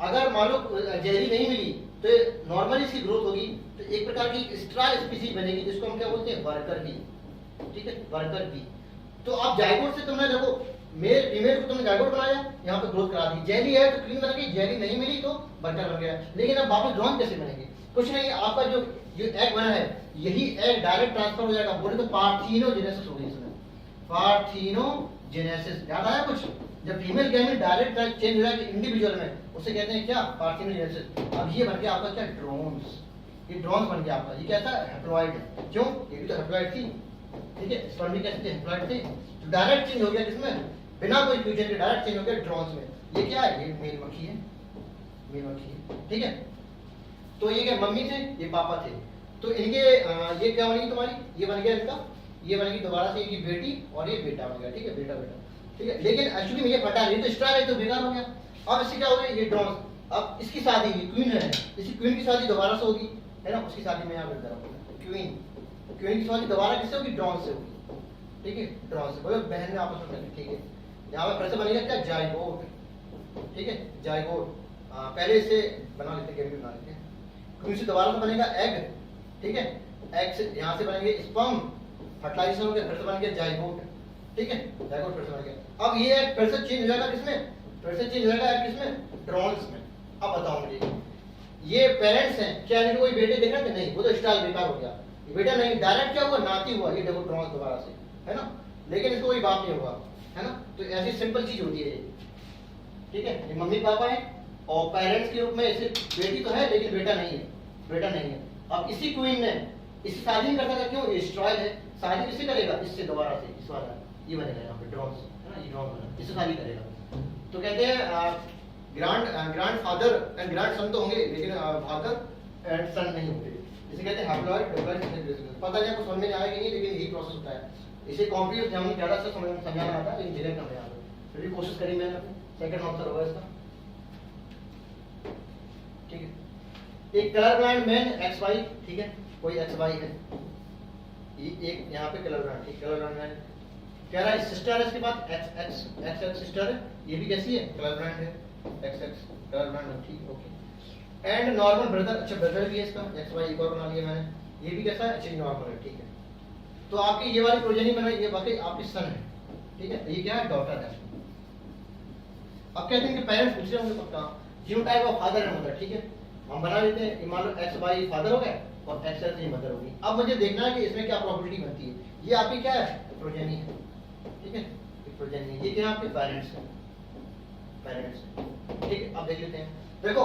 अगर मान लो जेली नहीं मिली तो नॉर्मली इसकी ग्रोथ होगी, तो एक प्रकार की एक्स्ट्रा स्पीसीज बनेगी जिसको हम क्या बोलते हैं, वर्कर बी, ठीक है, वर्कर बी। तो अब जाइगोट से तुमने देखो मेल फीमेल को तुमने जाइगोट बनाया, यहाँ पे ग्रोथ करा दी, जेली है तो क्वीन बन गई, जेली नहीं मिली तो वर्कर बन गया। लेकिन अब वापस ड्रोन कैसे बनेंगे, कुछ नहीं, आपका जो एग बना है यही एग डायरेक्ट ट्रांसफर हो जाएगा, बोले तो पार्थिनोजेनेसिस होगी इसमें, पार्थिनोजेनेसिस, याद आया कुछ, जब फीमेल गैमेट डायरेक्ट चेंज हो जाएगा इंडिविजुअल में, उसे कहते हैं क्या, पार्थिनोजेनेसिस। अब ये बन गया आपका क्या, ड्रोन्स, ये ड्रोन्स बन गया आपका, ये क्या था, हैप्लॉइड है, क्यों, ये भी तो हैप्लॉइड थी, ठीक है, स्पर्म भी कैसे थे, हैप्लॉइड थे, तो डायरेक्ट चेंज हो गया किसमें, बिना कोई फ्यूजन के डायरेक्ट चेंज हो गया ड्रोन्स में। ये क्या है, ये मेल मक्खी है, मेल मक्खी है, ठीक है। तो ये क्या, मम्मी थे, ये पापा थे, तो इनके ये क्या बनेगी तुम्हारी, ये बन गया इनका, ये बनेगी दोबारा से इनकी बेटी और ये बेटा बन गया, ठीक है, बेटा बेटा, ठीक है। लेकिन एक्चुअली में ये फटा नहीं, तो स्ट्रा है तो बेकार हो गया। अब इससे क्या हो गया, ये ड्रोन्स, अब इसकी शादी, क्वीन है, इसी क्वीन की शादी दोबारा से होगी, है ना, उसकी शादी में यहाँ पे क्वीन, क्वीन की शादी दोबारा किससे होगी, ड्रोन से होगी, ठीक है, ड्रोन से, बोलो बहन में आपस में, ठीक है। यहाँ पे फिर से बनेगा क्या, जाइगोट, ठीक है, जाइगोट, पहले इसे बना लेते हैं, बना लेते हैं, क्वीन से दोबारा से बनेगा एग, ठीक है, एग से यहाँ से बनेंगे स्पर्म, फर्टिलाइजेशन हो गया, फिर से बन गया जाइगोट, ठीक है, जाइगोट फिर से बन गया। अब ये एग फिर से चेंज हो जाएगा किसमें, फिर से चेंज हो जाएगा एग किसमें, ड्रोन्स में। अब बताओ मुझे, ये पेरेंट्स हैं, क्या इनको कोई बेटे देख रहे थे, नहीं, वो तो स्टाइल बेकार हो गया, ये बेटा नहीं, डायरेक्ट क्या हुआ, नाती हुआ, ये देखो ड्रोन्स दोबारा से, है ना, लेकिन इसको कोई बाप नहीं होगा, है ना। तो ऐसी सिंपल चीज होती है ये, ठीक है, ये मम्मी पापा है और पेरेंट्स के रूप में इसे बेटी तो है लेकिन बेटा नहीं है, बेटा नहीं है। अब इसी क्वीन ने इससे शादी नहीं करता था, क्यों, ये स्ट्रॉयल है, शादी किससे करेगा, इससे दोबारा से, इस वाला ये बनेगा यहाँ पे ड्रोन्स, है ना, ये ड्रोन बना, इससे शादी करेगा। तो कहते हैं grand father and grand son तो होंगे, लेकिन फादर एंड सन नहीं होंगे, इसे कहते हैं हैप्लॉइड डिफरेंस। पता नहीं आपको समझ में आएगा नहीं, लेकिन यही प्रोसेस होता है। इसे कॉम्प्लीट हमने ज़्यादा से समझाना आता है, लेकिन डिलेक्ट हमें आता है, फिर भी कोशिश करी मैंने, सेकंड आंसर होगा इसका, ठीक है। एक colour blind man x y, ठीक है, कोई एक्स वाई है, ये एक यहाँ पे कलर ब्लाइंड, ठीक, कलर ब्लाइंड मैन कह रहा है सिस्टर है, इसके बाद x x x x sister है, ये भी कैसी है, कलर ब्लाइंड है, एक्स एक्स कलर ब्लाइंड, ठीक, ओके। एंड नॉर्मल ब्रदर, अच्छा ब्रदर भी है इसका, एक्स वाई एक और बना लिया मैंने, ये भी कैसा है, अच्छा नॉर्मल है, ठीक है। तो आपकी ये वाली प्रोजेनी बनाई, ये वाकई आपकी सन है, ठीक है, ये क्या है, डॉटर है। अब कहते हैं कि पेरेंट्स पूछ रहे होंगे पक्का, genotype of father and mother, ठीक है, हम बना लेते हैं, मान लो एक्स वाई फादर हो गए और एक्स एक्स मदर होगी। अब मुझे देखना है कि इसमें क्या प्रॉपर्टी बनती है, ये आपकी क्या है, प्रोजेनी है, ठीक है, प्रोजेनी, ये क्या आपके पेरेंट्स हैं, पेरेंट्स, ठीक है। अब देख लेते हैं, देखो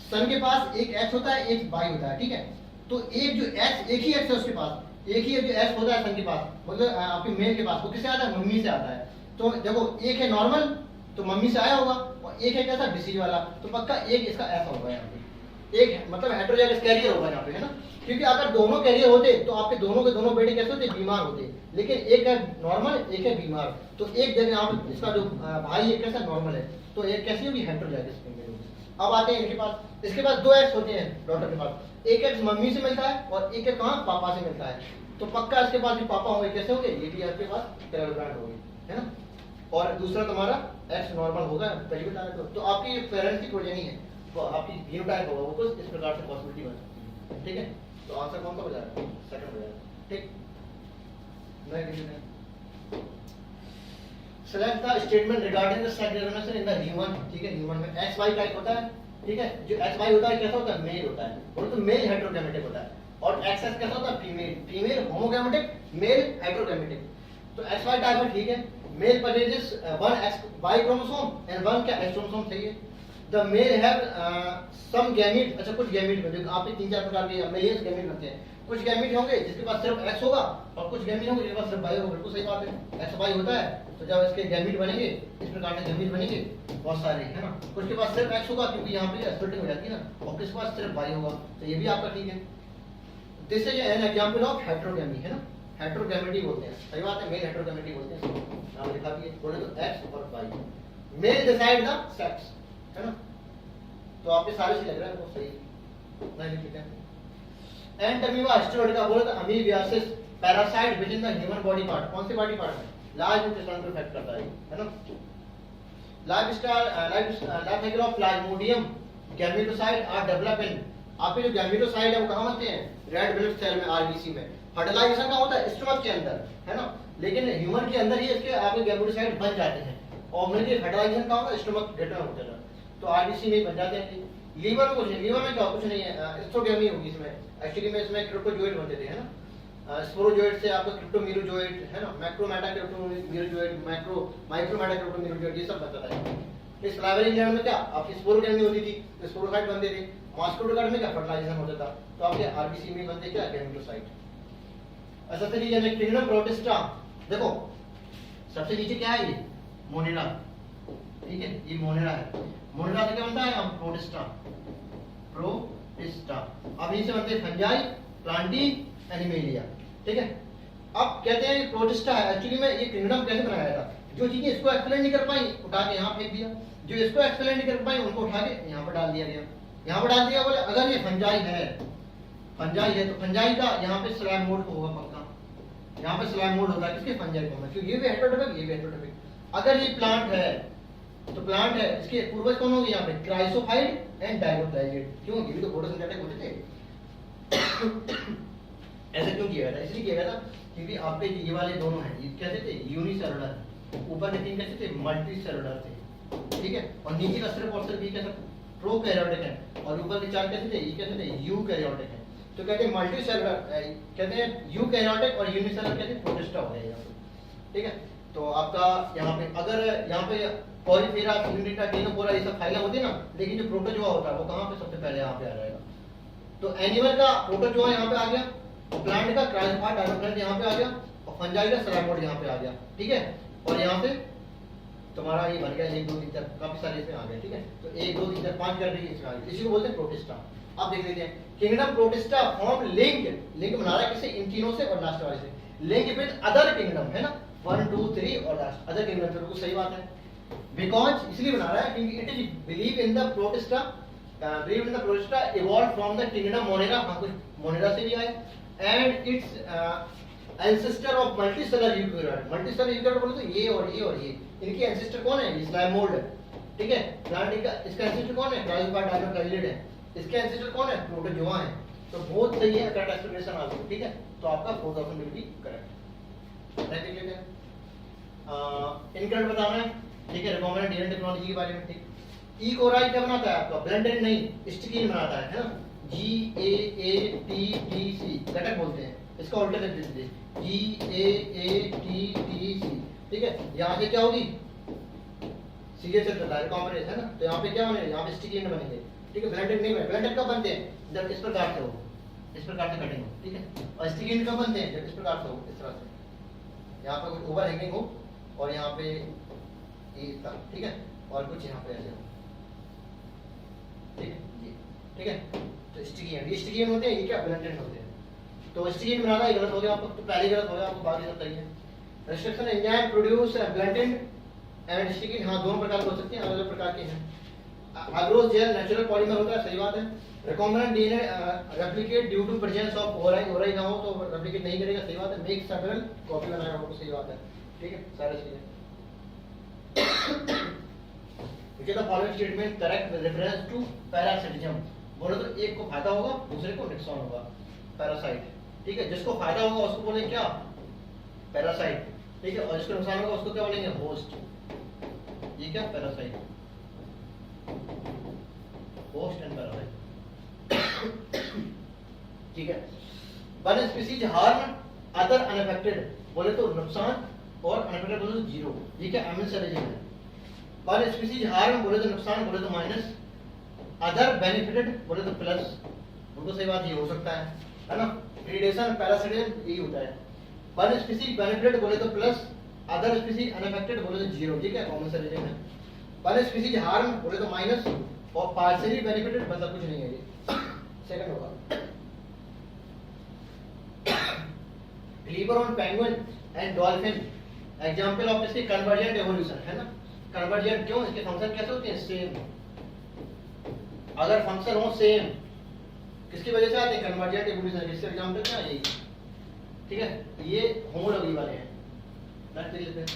सन के पास एक एक्स होता है, एक वाई होता है, ठीक है। तो एक जो एक्स, एक ही एक्स है उसके पास, एक ही जो एक्स होता है सन के पास, मतलब आपके मेल के पास, वो किससे आता है, मम्मी से आता है। तो देखो एक है नॉर्मल, तो मम्मी से आया होगा, और एक है कैसा, डिसीज वाला, तो पक्का एक इसका ऐसा होगा यहाँ पे, एक मतलब हेटेरोजाइगस कैरियर होगा यहाँ पे, है ना, क्योंकि अगर दोनों कैरियर होते तो आपके दोनों के दोनों बेटे कैसे होते, बीमार होते, लेकिन एक है नॉर्मल एक है बीमार, तो एक जगह यहाँ पे इसका जो भाई है कैसा नॉर्मल है, तो एक कैसी होगी, हेटेरोजाइगस कैरियर होगी। अब आते हैं इनके पास, इसके पास दो एक्स होते हैं डॉटर के पास, एक एक्स मम्मी से मिलता है और एक एक्स कहाँ पापा से मिलता है, तो पक्का इसके पास भी पापा होंगे, कैसे होंगे, ये भी आपके पास पैरेलल ब्रांड होंगे, है ना, और दूसरा तुम्हारा एक्स नॉर्मल होगा, पहले बता रहे तो आपकी पेरेंट्स की प्रोजेनी है, तो आपकी जीनोटाइप होगा वो कुछ इस प्रकार से पॉसिबिलिटी बन सकती है, ठीक है, तो आंसर कौन सा हो जाएगा, सेकंड हो जाएगा, ठीक। Select the statement regarding the sex determination in the human, ठीक है, ह्यूमन में एक्स वाई टाइप होता है, ठीक है, जो एक्स वाई होता है कैसा होता है, मेल होता है, और तो मेल हेटेरोगैमेटिक होता है, और एक्स एक्स कैसा होता है, female, female homogametic, mail heterogametic, तो एक्स वाई टाइप है, ठीक है, mail possesses one XY chromosome and one क्या X chromosome चाहिए। The male have some gamete, अच्छा कुछ गैमीट में, आपके तीन चार प्रकार के मेलियस गैमीट होते हैं, कुछ गैमीट होंगे जिसके पास सिर्फ X होगा और कुछ गैमीट होंगे जिसके पास सिर्फ Y होगा, बिल्कुल सही बात है, X Y होता है तो जब इसके गैमीट बनेंगे इस प्रकार के गैमीट बनेंगे बहुत सारे, है ना, कुछ के पास सिर्फ X होगा क्योंकि यहाँ पे स्प्लिटिंग हो जाती है ना, और किसके पास सिर्फ Y होगा, तो ये भी आपका ठीक है। This is an example of हेटेरोगैमी, है ना, हेटेरोगैमेटी बोलते हैं, सही बात है, मेल हेटेरोगैमेटी बोलते हैं, नाम लिखा भी है, बोले तो एक्स और y, male decide the sex, है ना, तो आपके सारे से लग रहा है वो सही नहीं, ठीक है। एंटमीबा हिस्टोरिका बोले तो amoebiasis parasite with in the human body part, कौन से बॉडी पार्ट में, लार्ज इंटेस्टाइन को इफेक्ट करता है ना, life cycle of plasmodium gametocyte are develop in, आपके जो गैमेटोसाइट है वो कहां बनते हैं, रेड ब्लड सेल में, आरबीसी में, फर्टिलाइजेशन का होता है स्टमक के अंदर, है ना, लेकिन ह्यूमन के अंदर ही इसके आपके गैमेटोसाइट बन जाते हैं, और मिलके फर्टिलाइजेशन का होता है स्टमक गेटर होता है, तो आरबीसी में बन जाते हैं। लीवर में कुछ नहीं, लीवर में क्या कुछ नहीं है, स्ट्रोगेमी होगी इसमें, एक्चुअली में इसमें क्रिप्टोजोइड बनते थे, है ना, स्पोरोजोइड से आपका क्रिप्टोमीरोजोइड, है ना, मैक्रोमेटा क्रिप्टोमीरोजोइड, माइक्रोमेटा क्रिप्टोमीरोजोइड, ये सब बनता था। इस फ्लावरिंग ग्लैंड में क्या आपकी स्पोरोगेमी होती थी, स्पोरोसाइट बनते थे, मस्कुलोसाइट में क्या फर्टिलाइजेशन होता था, तो आपके आरबीसी में बनते क्या, गैमेटोसाइट। ऐसा तरीके से किंगडम प्रोटिस्टा, देखो सबसे नीचे क्या है, ये मोनेरा, ठीक है, ये मोनेरा है, मोनेरा से क्या बनता है, हम प्रोटिस्टा, प्रोटिस्टा, अब इनसे बनते हैं फंजाई, प्लांटी, एनिमेलिया, ठीक है। अब कहते हैं प्रोटिस्टा है, एक्चुअली में ये किंगडम कैसे बनाया था, जो चीजें इसको एक्सप्लेन नहीं कर पाई उठा के यहाँ फेंक दिया, जो इसको एक्सप्लेन नहीं कर पाई उनको उठा के यहाँ पर डाल दिया गया, यहाँ पर डाल दिया, बोले अगर ये फंजाई है, फंजाई है तो फंजाई का यहाँ पे स्लैब मोड होगा पक्का, यहाँ पे स्लैब मोड होता है किसके, फंजाई को, क्योंकि ये भी हेटेरोटोपिक ये भी हेटेरोटोपिक। अगर ये प्लांट है तो प्लांट है, इसके पूर्वज कौन होंगे यहाँ पे, क्राइसोफाइट एंड डाइकोटाइलेट, क्यों, ये भी तो फोटोसिंथेटिक होते थे ऐसे क्यों किया गया था, इसलिए किया गया था क्योंकि आपके ये वाले दोनों हैं, ये कैसे थे, यूनिसेलुलर, ऊपर के तीन कैसे थे, मल्टी सेलुलर थे, ठीक है, और नीचे का सिर्फ और सिर्फ ये कैसा प्रोकैरियोटिक है, और ऊपर के चार कैसे थे, ये कैसे थे, यूकैरियोटिक है, तो कहते हैं मल्टी सेलुलर, कहते हैं यूकैरियोटिक और यूनिसेलुलर कहते हैं प्रोटिस्टा हो गया यहाँ पे, ठीक है। तो आपका यहाँ पे अगर यहाँ पे पॉलीफेरा, सिलिंड्रिका, टेनोपोरा ये सब फाइला होती है ना, लेकिन जो प्रोटोजोआ होता है वो कहाँ पे सबसे पहले यहाँ पे आ जाएगा, तो एनिमल का प्रोटोजोआ यहाँ पे आ गया, और प्लांट का क्राइसोफाइट डाइकोटाइलेट यहाँ पे आ गया, और फंजाई का स्लैमोड यहाँ पे आ गया, ठीक है, और यहाँ से तुम्हारा ये बन गया 1 2 3 4 काफी सारे इसमें आ गए, ठीक है, तो 1 2 3 4 5 कैटेगरी इसमें आ गई, इसी को बोलते हैं प्रोटिस्टा। अब देख लेते हैं kingdom protista form link, link बना रहा है किससे, इन तीनों से और लास्ट वाले से, लिंक विद अदर किंगडम, है ना, 1 2 3 और लास्ट अदर किंगडम, बिल्कुल सही बात है, बिकॉज इसलिए बना रहा है क्योंकि it is believe in the protista, believe in the protista evolve from the kingdom Monera, हाँ कुछ मोनेरा से भी आए, and it's ancestor of multicellular eukaryote, multicellular eukaryote बोले तो ये और ये और ये, इनके एंसेस्टर कौन है, स्लाइमोल्ड है, ठीक है, प्लांट का इसका एंसेस्टर कौन है, क्राइसोफाइट डाइकोटाइलेट है, इसके एंसेस्टर कौन है, प्रोटोजोआ है, तो बहुत सही है, करेक्ट एक्सप्लेनेशन आल्सो, ठीक है, तो आपका 4th option will be correct. Next देख लेते हैं, इनकरेक्ट बताना है, ठीक है, रिकॉम्बिनेंट डीएनए टेक्नोलॉजी के बारे में, ठीक, ई कोराई क्या बनाता है आपका, ब्लेंडेड नहीं स्टिकीन बनाता है ना, GAATTC घटक बोलते हैं, इसका उल्टा लिख दीजिए GAATTC, ठीक है, यहाँ से क्या होगी, सीधे से चलता है कॉम्बिनेशन है ना, तो यहाँ पे क्या बनेगा, यहाँ पे स्टिकीन बनेंगे, ठीक है, ब्लेंडेड नहीं बने, ब्लेंडेड कब बनते हैं, जब इस प्रकार से हो, इस प्रकार से कटिंग हो, ठीक है, और स्टिकीन कब बनते हैं, जब इस प्रकार से हो, इस तरह से, यहाँ पे कुछ ओवर हैंगिंग हो और यहाँ पे ये, ठीक है, और कुछ यहाँ पे ऐसे हो, ठीक है, ये ठीक है। तो स्टिकी एंड, ये स्टिकी एंड होते हैं, ये क्या ब्लंटेड होते हैं। तो स्टिकी एंड बनाना ये गलत हो गया आपको, तो पहले गलत हो गया आपको, बाकी सब सही है। Restriction enzyme produce blunted and sticky, हाँ दोनों प्रकार के हो सकते हैं, अलग अलग प्रकार के हैं। अग्रोज जेल नेचुरल पॉलीमर होता है, सही बात है। Recombinant DNA replicate due to presence of ori, ori ना हो तो रेप्लिकेट नहीं करेगा, सही बात है। मेक सेवरल कॉपी बनाएगा आपको, सही बात है, ठीक है, सारी चीजें। which is the following statement correct with reference to parasitism, बोले तो एक को फायदा होगा दूसरे को नुकसान होगा, पैरासाइट, ठीक है। जिसको फायदा होगा उसको बोलेंगे क्या, पैरासाइट, ठीक है, और जिसको नुकसान होगा उसको क्या बोलेंगे, होस्ट। ये क्या, पैरासाइट, होस्ट एंड पैरासाइट, ठीक है। One species harm other unaffected, बोले तो नुकसान, और अनअफेक्टेड बोले तो जीरो, ये क्या एमएल से रीजन है। वन स्पीसीज हार्म बोले तो नुकसान, बोले तो माइनस, अदर बेनिफिटेड बोले तो प्लस, बिल्कुल सही बात, ये हो सकता है ना। प्रीडेशन पैरासिटिज्म यही होता है। वन स्पीसीज बेनिफिटेड बोले तो प्लस, अदर स्पीसीज अनअफेक्टेड बोले तो जीरो, ठीक है, कॉमन से रीजन है। वन स्पीसीज हार्म बोले तो माइनस, और पार्शियली बेनिफिटेड मतलब कुछ नहीं है, ये सेकंड होगा। Liver on penguin and dolphin example of इसकी कन्वर्जेंट एवोल्यूशन है ना। कन्वर्जेंट क्यों, इसके फंक्शन कैसे होते हैं, सेम। अगर फंक्शन हो सेम, किसकी वजह से आते हैं, कन्वर्जेंट एवोल्यूशन, जिससे एग्जांपल क्या है, ठीक है, ये होमोलॉजी वाले हैं। नेक्स्ट देख लेते हैं।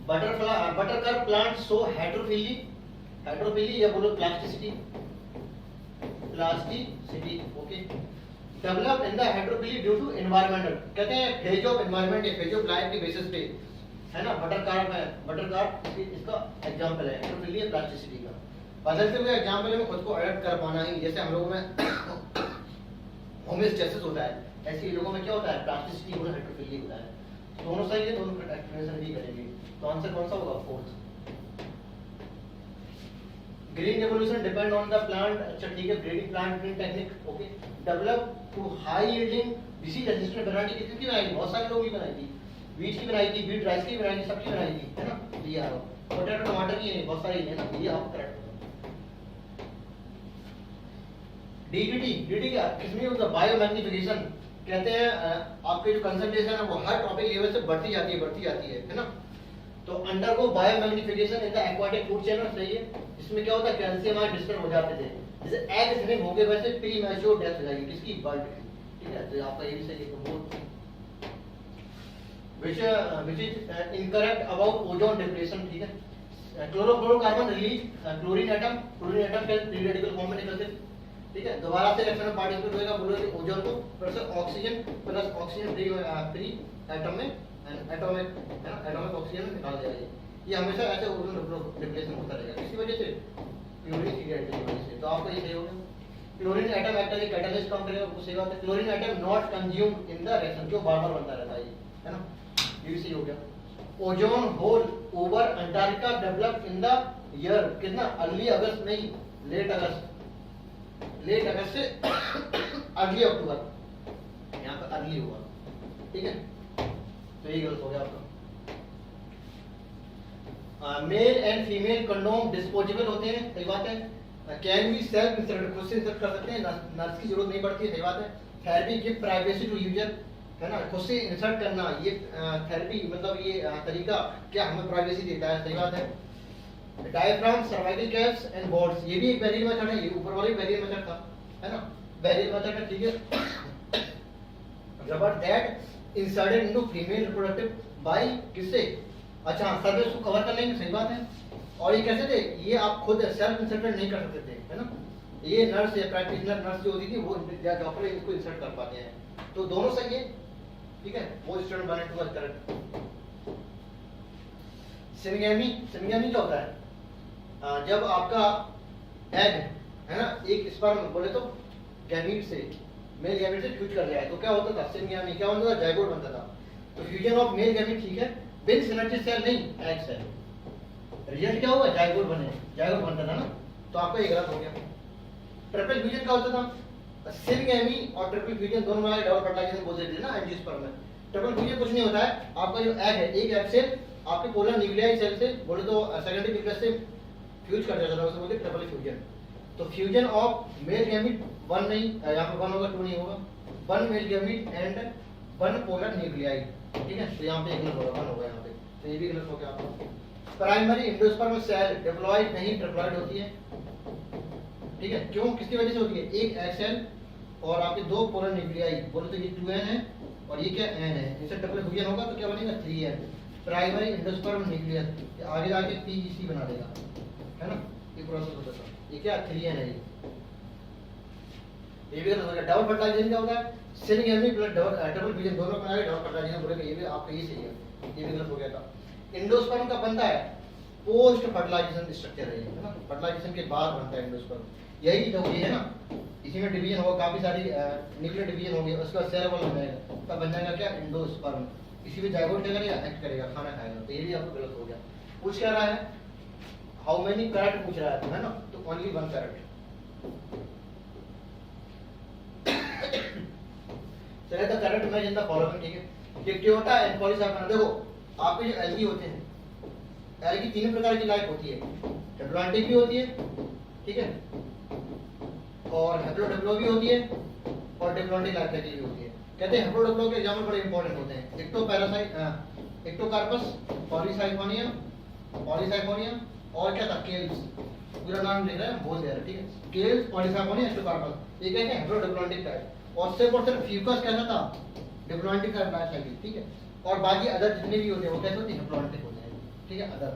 Butterfly buttercup plant show heterophylly, heterophylly या बोलो plasticity, plasticity, okay. Develop in the heterophylly due to environmental, कहते हैं फेज ऑफ एनवायरनमेंट या फेज ऑफ लाइफ के बेसिस पे, है ना। बटरकप है, बटरकप इसका एग्जांपल है, हेटेरोफिली या प्लास्टिसिटी का। बदलते हुए एग्जांपल में खुद को अडॉप्ट कर पाना ही, जैसे हम लोगों में होमोस्टेसिस होता है, ऐसे ही लोगों में क्या होता है, प्लास्टिसिटी और हेटेरोफिली होता है। दोनों सही है, दोनों का एक्सप्लेनेशन भी करेंगे। तो आंसर कौन सा होगा, fourth. Green evolution depend on the plant, अच्छा ठीक है, breeding plant breeding technique, okay. Develop to high yielding disease resistant variety, किसकी बनाई, बहुत सारे लोग भी बनाई थी, वीट की बनाई थी, वीट राइस की बनाई थी, सबकी बनाई थी, है ना। ये आ रहा पोटैटो टमाटर की नहीं, बहुत सारी है ना, ये आप करेक्ट। डीबीटी, डीबीटी क्या, किसमें होता है, बायोमैग्निफिकेशन, कहते हैं आपके जो कंसंट्रेशन है वो हर टॉपिक लेवल से बढ़ती जाती है ना। तो undergo biomagnification in the aquatic food chain, सही है। इसमें क्या होता है, कैल्शियम आयन डिस्टर्ब हो जाते थे, जैसे एग स्विमिंग हो गए वैसे प्री मैच्योर डेथ हो जाएगी, किसकी, बर्ड की, ठीक है। तो आपका ये भी सही है। तो both which is incorrect about ozone depletion, ठीक है। क्लोरोफ्लोरोकार्बन रिलीज क्लोरीन एटम के फ्री रेडिकल फॉर्म में निकलते, ठीक है। दोबारा से रिएक्शन में पार्टिसिपेट होएगा, बोलोगे ओजोन को प्लस ऑक्सीजन फ्री एटम में एटॉमिक, है ना, एटॉमिक ऑक्सीजन में निकाल दिया। ये हमेशा ऐसे ओजोन डिप्लेशन होता रहेगा, किसी वजह से, क्लोरीन की वजह से। तो आपको ये सही होगा। Chlorine atom act as a catalyst काम करेगा, वो सही बात है। Chlorine atom not consumed in the reaction, जो बार-बार बनता रहता है ना, ये भी सही हो गया। Ozone hole over Antarctica develop in the year, कितना, अर्ली अगस्त नहीं, लेट अगस्त से अर्ली अक्टूबर, यहाँ पर अर्ली हुआ, ठीक है। तो ये गलत हो गया आपका। Male and female condom disposable होते हैं, सही बात है। कैन बी सेल्फ इंसर्टेड, खुद से इंसर्ट कर सकते हैं, नर्स की जरूरत नहीं पड़ती है, सही बात है। Therapy give privacy to user, है ना, खुद से इंसर्ट करना, ये थेरेपी मतलब ये तरीका क्या हमें प्राइवेसी देता है, सही बात है। Diaphragm cervical caps and boards, ये भी एक बैरियर मेथड है, ये ऊपर वाले बैरियर मेथड था, है ना, बैरियर मेथड है, ठीक है। Rubber that inserted into female reproductive by, किससे, अच्छा सर्विस को कवर कर लेंगे, सही बात है। और ये कैसे थे, ये आप खुद सेल्फ इंसर्टेड नहीं कर सकते थे, है ना, ये नर्स या प्रैक्टिशनर नर्स जो होती थी वो डॉक्टर इसको इंसर्ट कर पाते हैं। तो दोनों सही है, ठीक है, वो स्टूडेंट बने टू करेक्ट। सिमिगेमी, सिमिगेमी क्या होता है, जब आपका एग है ना, एक स्पर्म बोले तो गैमीट से, मेल गैमीट से फ्यूज कर जाए तो क्या होता था, सिमिगेमी क्या बनता था, जाइगोट बनता था। तो फ्यूजन ऑफ मेल गैमीट, ठीक है, विद सिनर्जी सेल नहीं, एग सेल, रिजल्ट क्या हुआ, जाइगोट बने, जाइगोट बनता था ना। तो आपका ये गलत हो गया। ट्रिपल फ्यूजन क्या होता था, सिमिगेमी और ट्रिपल फ्यूजन दोनों में डबल फर्टिलाइजेशन बोल देते हैं ना एंजियोस्पर्म में। ट्रिपल फ्यूजन कुछ नहीं होता है, आपका जो एग है, एक एग सेल आपके पोलर न्यूक्लियाई सेल से बोले तो सेकेंडरी न्यूक्लियस से फ्यूज कर जाता है, उसे बोलते हैं ट्रिपल फ्यूजन। तो फ्यूजन ऑफ मेल गैमीट 1 नहीं, यहाँ पे 1 होगा 2 नहीं होगा, 1 male gamete and 1 polar nuclei, ठीक है। तो यहाँ पे एक गलत होगा, 1 होगा यहाँ पे, तो ये भी गलत हो गया आपका। प्राइमरी एंडोस्पर्म सेल डिप्लॉयड नहीं ट्रिप्लॉयड होती है, ठीक है। क्यों, किसकी वजह से होती है, एक एग सेल और आपके 2 पोलर न्यूक्लियाई, बोलो तो ये 2n है और ये क्या n है, इनसे ट्रिपल फ्यूजन होगा तो क्या बनेगा 3n, प्राइमरी एंडोस्पर्म न्यूक्लियस, आगे जाके PEC बना देगा, है ना, ये प्रोसेस होता है। ये क्या 3n है, ये भी होगा। डबल फर्टिलाइजेशन क्या होता है, single gamete plus double fusion दोनों बनाए डबल फर्टिलाइजेशन बोलेंगे, ये भी आपका ये सही है, ये भी गलत हो गया था। एंडोस्पर्म का बनता है पोस्ट फर्टिलाइजेशन स्ट्रक्चर है ना, फर्टिलाइजेशन के बाद बनता है एंडोस्पर्म, यही तो ये है ना, इसी में डिवीजन होगा, काफी सारी न्यूक्लियर डिवीजन होगी, उसके बाद सेल बन जाएगा, तब बन जाएगा क्या एंडोस्पर्म, इसी में जाइगोट करेगा, एक्ट करेगा, खाना खाएगा, तो ये भी आपको गलत हो गया। पूछ क्या रहा है, हाउ मेनी कैरेट पूछ रहा है ना, तो ओनली 1 कैरेट। चलिए तो कैरेट में जिंदा फॉलो करें, ठीक है। डिक्टियोटा एंड पॉलीसाइक्लोन, देखो आपके जो एल्गी होते हैं, एल्गी 3 प्रकार की लाइफ होती है, डिप्लॉयडिक भी होती है, ठीक है, और हेप्लोडिप्लो भी होती है, और डिप्लॉयडिक लाइफ साइकिल भी होती है। कहते हैं हेप्लोडिप्लो के एग्जांपल बड़े इंपॉर्टेंट होते हैं, एक्टोपैरासाइट, एक्टोकार्पस, पॉलीसाइफोनिया, और क्या था केल्स, पूरा नाम लिख रहा है बोल दे रहा है, ठीक है, केल्स, पॉलीसाइफोनिया, एक्टोकार्पस, ये कहते हैं हेप्लोडिप्लॉयडिक टाइप। और सिर्फ फ्यूकस कैसा था, डिप्लॉयडिक का लाइफ साइकिल, ठीक है। और बाकी अदर जितने भी होते हैं वो कैसे होते हैं, हेप्लोडिक होते हैं, ठीक है, अदर।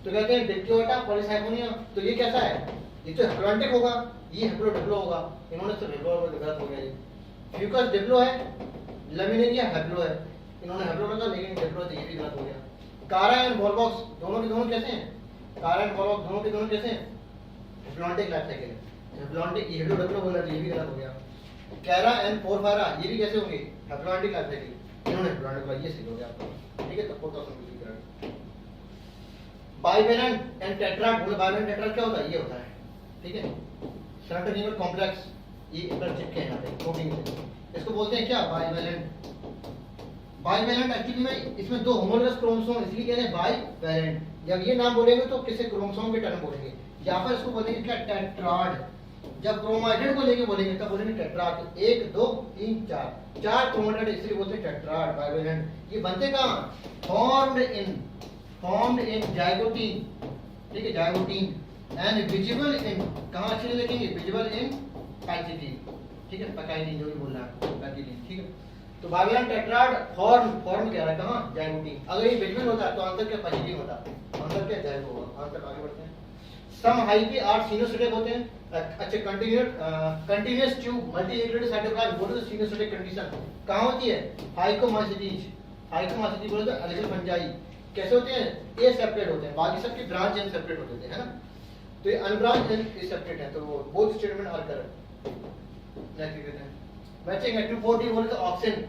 तो कहते हैं डिक्टियोटा, पॉलीसाइफोनिया, तो ये कैसा है, ये तो हेप्लोडिक होगा, ये हेप्लोडिप्लो होगा, इन्होंने सिर्फ हेप्लो गलत हो गया, ये फ्यूकस डिप्लो है, लैमिनेरिया हेप्लो है, इन्होंने हेप्लो लगा लेकिन डिप्लो तो ये भी गलत हो गया। कारा एंड वॉलबॉक्स दोनों के दोनों कैसे हैं, कारा एंड वॉलबॉक्स दोनों के दोनों कैसे हैं, हेप्लोडिक लाइफ साइकिल है, हेप्लोडिक, ये हेप्लोडिप्लो बोला तो ये भी गलत हो गया। कैरा एंड पोरफायरा ये भी कैसे होंगे, हेप्लोडिक लाइफ साइकिल, इन्होंने हेप्लोडिक बोला, ये सही हो गया आपका, ठीक है। तो 4000 करेक्ट। बाइवेलेंट एंड टेट्राड, बोले बाइवेलेंट टेट्राड क्या होता है, ये होता है, ठीक है, सेंट्रोनिमल कॉम्प्लेक्स, ये ऊपर चिपके हैं यहाँ पे प्रोटीन से, इसको बोलते हैं क्या, बाइवेलेंट। बाइवेलेंट एक्चुअली में इसमें 2 होमोलॉगस क्रोमोसोम, इसलिए कहते हैं बाइवेलेंट। जब ये नाम बोलेंगे तो किसी क्रोमोसोम के टर्म बोलेंगे, या फिर इसको बोलेंगे क्या, टेट्राड। जब क्रोमाटिड को लेके बोलेंगे तब बोलेंगे टेट्राड, 1 2 3 4 क्रोमाटिड, इसलिए बोलते हैं टेट्राड, बाइवेलेंट। ये बनते कहाँ, फॉर्म्ड इन जाइगोटीन, ठीक है, जाइगोटीन, एंड विजिबल इन, कहाँ अच्छे लिखेंगे, विजिबल इन पैचिटीन, ठीक है, पैकाइटीन जो भी बोल रहा है, पैचिटीन, ठीक है। तो बाइवेलेंट टेट्राड फॉर्म क्या है, कहाँ, जाइगोटीन। अगर ये विजिबल होता है तो आंसर क्या, पैचिटीन होता, आंसर क्या, जाइगो होगा। आंसर आगे बढ़ते हैं। सम हाइपी आर सिनोसिटिक होते हैं, अच्छा, कंटीन्यूअस ट्यूब मल्टीन्यूक्लियेटेड साइटोप्लाज्म, बोलो तो सिनोसिटिक कंडीशन कहाँ होती है, हाइकोमासिटीज, हाइकोमासिटी बोलो तो एलिगल फंजाई, कैसे होते हैं, ए सेपरेट होते हैं, बाकी सबके ब्रांच एंड सेपरेट होते हैं, है ना। तो ये अनब्रांच एंड ए सेपरेट है, तो both statement are correct. Next कहते हैं मैचिंग है, 240 बोले तो ऑक्सीजन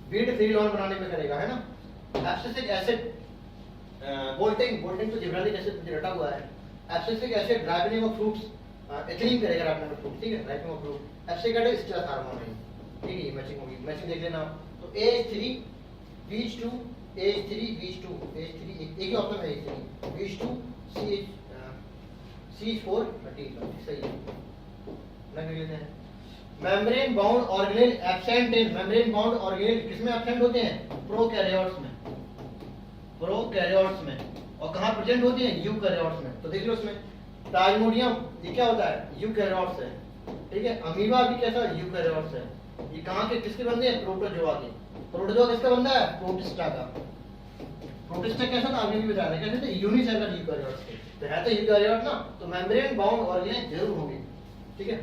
बीट फ्री लॉन बनाने में करेगा, है ना। एब्सिसिक एसिड, बोल्टिंग तो जिब्रालिक एसिड में रटा हुआ है, abscisic acid ripening of fruits, ethylene करेगा राइपनिंग ऑफ फ्रूट, ठीक है, ripening of fruit. Abscisic acid stress hormone है, ठीक है, ये मैचिंग होगी, मैचिंग देख लेना। तो AH3 BH2, AH3 BH2, AH3 एक ही ऑप्शन है, AH3 BH2 CH4 30, सही है, लग लेते हैं। Membrane bound organelle absent in, membrane bound organelle किसमें एब्सेंट होते हैं, प्रोकैरियोट्स में, प्रोकैरियोट्स में। और कहाँ प्रेजेंट होती हैं, यूकैरियोट्स में। तो देख लो उसमें प्लाज्मोडियम, ये क्या होता है, यूकैरियोट्स है, ठीक है। अमीबा भी कैसा, यूकैरियोट्स है। ये कहाँ के किसके बनते हैं, प्रोटोजोआ के। प्रोटोजोआ किसका बनता है, प्रोटिस्टा का। प्रोटिस्टा कैसा था, आपने भी बताया कैसे थे, यूनिसेलुलर यूकैरियोट्स के, तो है तो यूकैरियोट ना, तो मेम्ब्रेन बाउंड ऑर्गेनेल जरूर होंगे, ठीक है।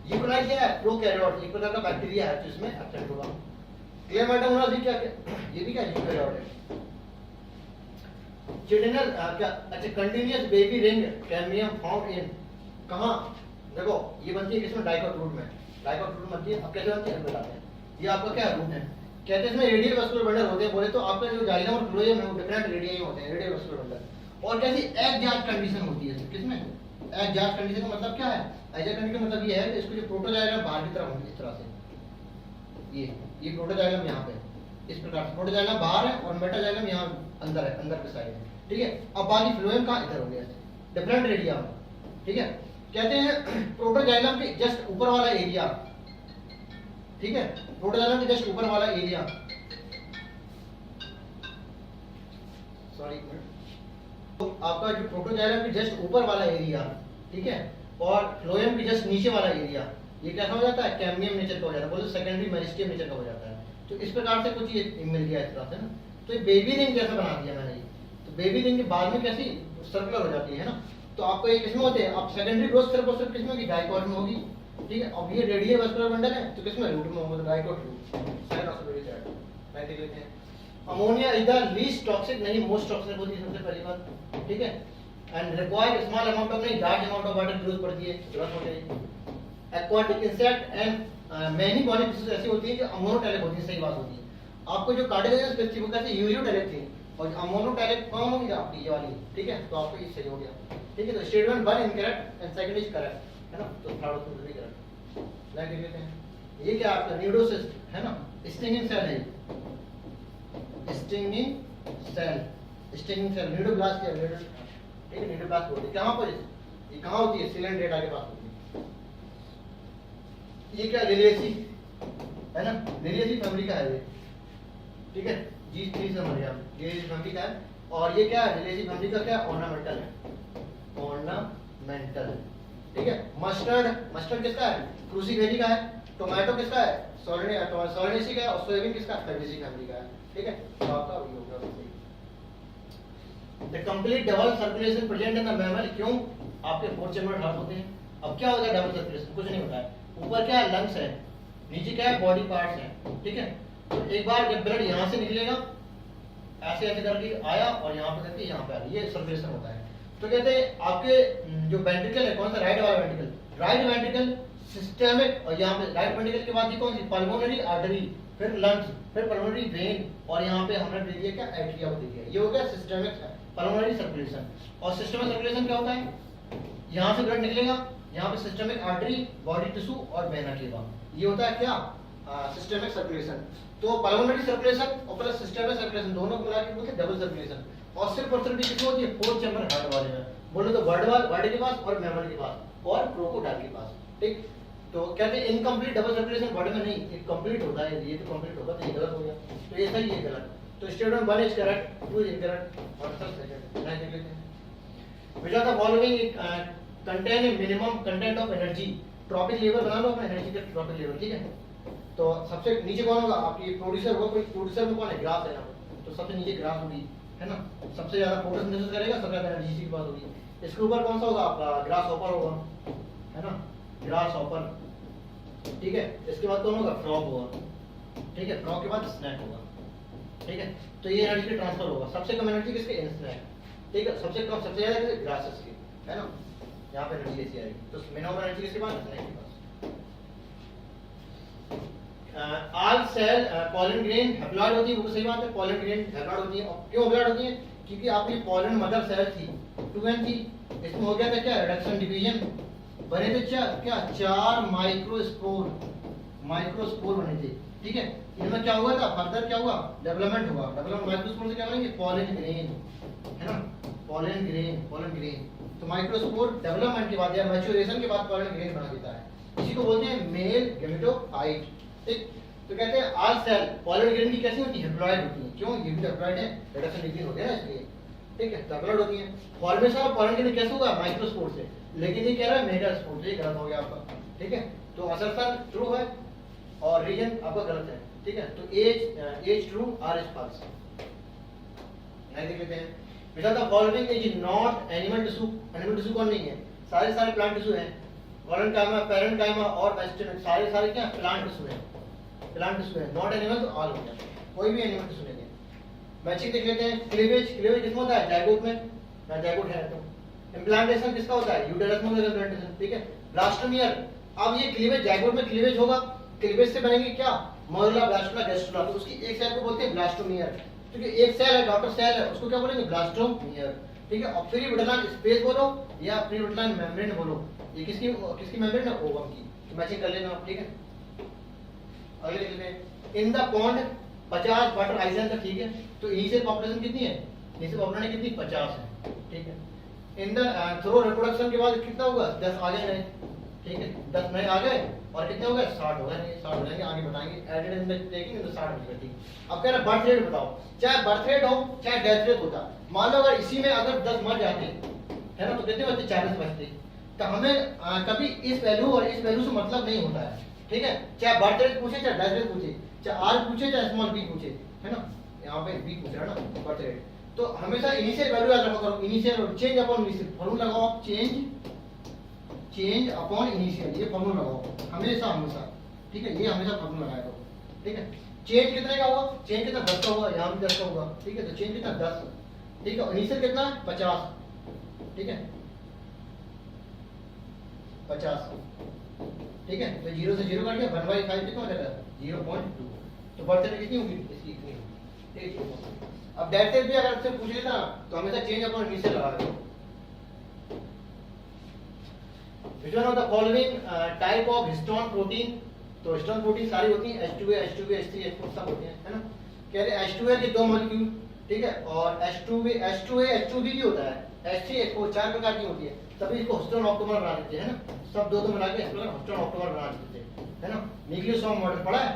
यूकैरियोट क्या है, प्रोकैरियोट, एक प्रकार का बैक्टीरिया है जिसमें एब्सेंट होगा। क्लियर मैडम होना क्या, ये भी क्या यूकैरियोट है। चिडेनल क्या, अच्छा, continuous baby ring cambium found in, कहाँ, देखो ये बनती है किसमें, डाइकोट रूट में, डाइकोट रूट बनती है। अब कैसे बनती है, बताते हैं। ये आपका क्या रूट है, कहते हैं इसमें रेडियल वस्कुलर बंडल होते हैं, बोले तो आपका जो जाइलम और फ्लोएम है वो डिफरेंट रेडियई होते हैं, रेडियल वस्कुलर बंडल। और कैसी एग जार्ज कंडीशन होती है किसमें, एग जार्ज कंडीशन का मतलब क्या है, एग जार्ज कंडीशन का मतलब ये है कि इसको जो प्रोटोजाइलम बाहर की तरफ होगी इस तरह से, ये प्रोटोजाइलम यहाँ पे इस प्रकार से, प्रोटोजाइलम बाहर है और मेटाजाइलम यहाँ अंदर है, अंदर के साइड है, ठीक है। अब बाकी फ्लोएम का इधर हो गया, डिफरेंट रेडिया, ठीक है। कहते हैं प्रोटोजाइलम के जस्ट ऊपर वाला एरिया, ठीक है, प्रोटोजाइलम के जस्ट ऊपर वाला एरिया, सॉरी, तो आपका जो प्रोटोजाइलम के जस्ट ऊपर वाला एरिया, ठीक है, और फ्लोएम के जस्ट नीचे वाला एरिया, ये कैसा हो जाता है, कैम्बियम नेचर का हो जाता है, बोलो सेकेंडरी मेरिस्टेम नेचर का हो जाता है। तो इस प्रकार से कुछ ये मिल गया इस तरह से ना। तो ये बेबी रिंग जैसा बना दिया मैंने ये। तो बेबी रिंग के बाद में कैसी सर्कुलर हो जाती है ना। तो आपको ये किसमें होते हैं, आप सेकेंडरी ग्रोथ सिर्फ और सिर्फ किसमें होगी, डाइकोट में होगी, ठीक है। अब ये रेडियल वास्कुलर बंडल है तो किसमें, रूट में होगा, तो dicot root, side of the side मैं देख लेते हैं। Ammonia is the least toxic, नहीं मोस्ट टॉक्सिक होती है सबसे पहली बात, ठीक है, and require small amount of, नहीं large amount of water use पड़ती है, जरूरत होती है। Aquatic insect and many bony fishes ऐसी होती है जो अमोनोटैलिक होती है, सही बात होती है। आपको जो कार्डियोजेनस पेस्ट थी वो कैसे यूरियोटैलिक थी, और अमोनोटैलिक कौन होगी आपकी, ये वाली, ठीक है। तो आपको ये सही हो गया, ठीक है। तो statement 1 incorrect and second is correct, है ना। तो थर्ड ऑप्शन भी करेक्ट। लाइक लेते हैं, ये क्या आपका न्यूरोसिस्ट है ना, स्टिंगिंग सेल है, stinging cell, stinging cell, neuroblast है, ठीक है, न्यूरोब्लास्ट बोलते हैं। कहां पर ये कहां होती है, सीलेंट डेटा के पास होती है। ये क्या, लिलिएसी है ना, लिलिएसी फैमिली का है ये, ठीक है, G3 से मर गया, लिलिएसी फैमिली का है। और ये क्या है, लिलिएसी फैमिली का क्या, ऑर्नामेंटल है, ऑर्नामेंटल, ठीक है। मस्टर्ड, मस्टर्ड किसका है, क्रूसीफेरी का है। टोमेटो किसका है, सोलेनेसी का है। और सोयाबीन किसका, फैबेसी फैमिली का है, ठीक है। तो आपका वही होगा। The complete double circulation present in the mammal, क्यों, आपके फोर चैम्बर हार्ट होते हैं। अब क्या होता है डबल सर्कुलेशन, कुछ नहीं होता है। ऊपर क्या है, लंग्स है, नीचे क्या है, बॉडी पार्ट्स हैं, ठीक है। तो एक बार जब ब्लड यहाँ से निकलेगा, ऐसे ऐसे करके आया और यहाँ पे करके यहाँ पे आ गया, ये सर्कुलेशन होता है। तो कहते हैं आपके जो वेंट्रिकल है, कौन सा, राइट वाला वेंट्रिकल, राइट वेंट्रिकल सिस्टेमिक, और यहाँ पे राइट वेंट्रिकल के बाद ये कौन सी, पल्मोनरी आर्टरी, फिर लंग्स, फिर पल्मोनरी वेन, और यहाँ पे हमने दे दिया क्या, एट्रिया को दे दिया। ये हो गया सिस्टेमिक पल्मोनरी सर्कुलेशन। और सिस्टेमिक सर्कुलेशन क्या होता है, यहाँ से ब्लड निकलेगा, यहाँ पे सिस्टेमिक आर्टरी, बॉडी टिश्यू और वेना केवा, ये होता है क्या, सिस्टेमिक सर्कुलेशन। तो पल्मोनरी सर्कुलेशन और प्लस सिस्टेमिक सर्कुलेशन दोनों को मिला के बोलते हैं डबल सर्कुलेशन। और सिर्फ और सिर्फ किसमें होती है, फोर्थ चैम्बर हार्ट वाले में, बोले तो बर्ड के पास और मैमल के पास और क्रोकोडाइल के पास, ठीक। तो कहते हैं इनकम्प्लीट डबल सर्कुलेशन बॉडी में नहीं, ये कंप्लीट होता है, ये तो कंप्लीट होगा, तो ये गलत हो गया। तो ये सही, ये गलत। तो statement 1 is correct, 2 is incorrect और सब सेकंड नहीं देख लेते हैं। Which are the following contain a minimum content of energy, trophic level बना लो अपना एनर्जी का ट्रॉपिक लेवल, ठीक है। तो सबसे नीचे कौन होगा, आपकी प्रोड्यूसर होगा, कोई प्रोड्यूसर में कौन है, ग्रास है ना, तो सबसे नीचे ग्रास होगी, है ना। सबसे ज्यादा फोटोसिंथेसिस करेगा, सबसे ज्यादा एनर्जी इसी के पास होगी। इसके ऊपर कौन सा होगा आपका, ग्रास हॉपर होगा, है ना, ग्रास हॉपर, ठीक है। इसके बाद कौन होगा, फ्रॉग होगा, ठीक है। फ्रॉग के बाद स्नैक होगा, ठीक है। तो ये एनर्जी का ट्रांसफर होगा। सबसे कम एनर्जी किसके, स्नैक, ठीक है। सबसे कम, सबसे ज्यादा किसके, ग्रासेस की, है ना, यहाँ पे एनर्जी ऐसी आएगी। तो मिनिमम एनर्जी किसके पास, स्नैक के पास। All cell pollen grain haploid होती है, वो सही बात है, पॉलन ग्रेन हैप्लॉइड होती है। और क्यों हैप्लॉइड होती है, क्योंकि आपकी पॉलन मदर सेल थी 2n थी, इसमें हो गया था क्या, रिडक्शन डिवीजन, बने थे क्या 4 माइक्रोस्पोर बने थे, ठीक है। इनमें क्या हुआ था, फर्दर क्या हुआ, डेवलपमेंट हुआ। डेवलपमेंट माइक्रोस्पोर से क्या बनेंगे, पॉलन ग्रेन, है ना, पॉलन ग्रेन। तो माइक्रोस्पोर डेवलपमेंट के बाद या मैच्योरेशन के बाद पॉलन ग्रेन बना देता है, इसी को बोलते हैं मेल गैमेटोफाइट, ठीक। तो कहते हैं ऑल सेल पॉलन ग्रेन की कैसी होती है, हैप्लॉइड होती है। क्यों, ये भी हैप्लॉइड है, रिडक्शन डिवीजन होते हैं ना इसलिए, ठीक है, हैप्लॉइड होती है। फॉर्मेशन ऑफ पॉलन ग्रेन कैसे होगा, माइक्रोस्पोर से, लेकिन ये कह रहा है मेगास्पोर, ये गलत हो गया आपका, ठीक है। तो असर्शन ट्रू है और रीजन आपका गलत है, ठीक है। तो A's true, R is false. नहीं देख लेते हैं, बेटा the following is not animal tissue, animal tissue कौन नहीं है, सारे प्लांट टिश्यू हैं। वॉलंटाइमा, पेरेंटाइमा और वेस्टर्न सारे क्या प्लांट टिश्यू हैं, प्लांट टिश्यू है। नॉट एनिमल तो ऑल हो गया, कोई भी एनिमल टिश्यू नहीं है। मैचिंग देख लेते हैं, क्लीवेज किसमें होता है, जाइगोट में, ना जाइगोट है तो। इम्प्लांटेशन किसका होता है, यूटेरस में होता है इम्प्लांटेशन, ठीक है। ब्लास्टोमियर, अब ये क्लीवेज, जाइगोट में क्लीवेज होगा, क्लीवेज से बनेंगे क्या, मोरुला, ब्लास्टुला, गैस्ट्रुला। तो उसकी एक सेल को बोलते हैं ब्लास्टोमियर, क्योंकि एक सेल है, डॉटर सेल है, उसको क्या बोलेंगे, ब्लास्टोमियर, ठीक है। और फ्री विटलाइन स्पेस बोलो या फ्री विटलाइन मेम्ब्रेन बोलो, ये किसकी मेम्ब्रेन है, ओवम की। तो मैचिंग कर लेना आप, ठीक है। अगले लिख लेते हैं, in the pond 50 water island का, ठीक है। तो इनिशियल पॉपुलेशन कितनी है, इनिशियल पॉपुलेशन कितनी, 50 है, ठीक है। इन द थ्रू रिप्रोडक्शन के बाद कितना होगा 10 आ गए नए, ठीक है 10 नए आ गए और कितने हो गए 60 हो गए, 60 हो जाएंगे, आगे बताएंगे added in the taking in the 60 हो जाएगी। अब कह रहा है बर्थ रेट बताओ, चाहे बर्थ रेट हो चाहे डेथ रेट होता, मान लो अगर इसी में अगर 10 मर जाते है ना तो कितने बचते 40 बचते, तो हमें कभी इस वैल्यू और इस वैल्यू से मतलब नहीं होता है, ठीक है चाहे बर्थ रेट पूछे चाहे डेथ रेट पूछे, चाहे आर पूछे चाहे स्मॉल बी पूछे, है ना यहाँ पे बी पूछ रहा है ना बर्थ रेट, तो हमेशा इनिशियल वैल्यू याद रखा करो, इनिशियल और चेंज अपॉन इनिशियल फॉर्मूला लगाओ, चेंज अपॉन इनिशियल ये फॉर्मूला लगाओ हमेशा हमेशा, ठीक है ये हमेशा फॉर्मूला लगाया करो, ठीक है चेंज कितने का होगा, चेंज कितना 10 का होगा, यहाँ भी 10 का होगा, ठीक है तो चेंज कितना 10, ठीक है इनिशियल कितना 50, ठीक है 50, ठीक है तो 0 से 0 काट दिया 1/5 कितना हो जाएगा 0.2, तो बर्थ रेट कितनी होगी इसकी इतनी होगी, ठीक है। अब डेथ रेट भी अगर आपसे पूछ लेता तो हमेशा चेंज अपॉन इनिशियल लगा दो। Which one of the following type of histone protein, तो हिस्टोन प्रोटीन सारी होती हैं H2A, H2B, H3, H4 सब होते हैं, है ना कह रहे H2A के 2 मॉलिक्यूल, ठीक है और H2A, H2B भी होता है, H3, H4 4 प्रकार की होती है, तभी इसको हिस्टोन ऑक्टोमर बना देते हैं ना, सब दो मिला के इस प्रकार हिस्टोन ऑक्टोमर बना देते हैं, है ना न्यूक्लियोसोम मॉडल पढ़ा है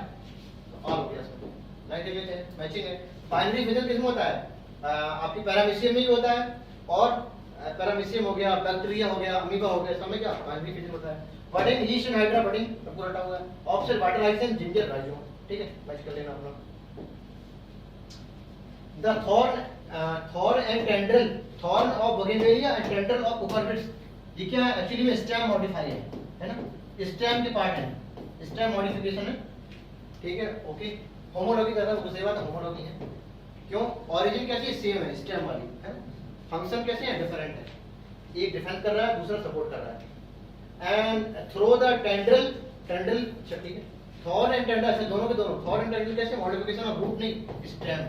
तो ऑल हो गया सब, लाइक लेते हैं मैचिंग है। बाइनरी फिजन किसमें होता है आपकी पैरामीशियम में भी होता है, और पैरामीशियम हो गया, बैक्टीरिया हो गया, अमीबा हो गया, सब में क्या बाइनरी फिजन होता है। Budding yeast and hydra budding सबको रटा हुआ है, ऑप्शन वाटर लाइसेंस जिंजर राइजो, ठीक है मैच कर लेना अपना। The thorn and tendril, thorn of bougainvillea and tendril of cucurbits, ये क्या है एक्चुअली में स्टेम मॉडिफाई है ना स्टेम के पार्ट है, स्टेम मॉडिफिकेशन है, ठीक है ओके। होमोलॉगी का दूसरी बात होमोलॉगी है, क्यों ओरिजिन कैसी है सेम है स्टेम वाली है, फंक्शन कैसे है डिफरेंट है, एक डिफेंड कर रहा है दूसरा सपोर्ट कर रहा है। And through the tendril, tendril ठीक है थॉर्न एंड टेंड्रिल ऐसे दोनों के दोनों, थॉर्न एंड टेंड्रिल कैसे मॉडिफिकेशन ऑफ रूट नहीं स्टेम,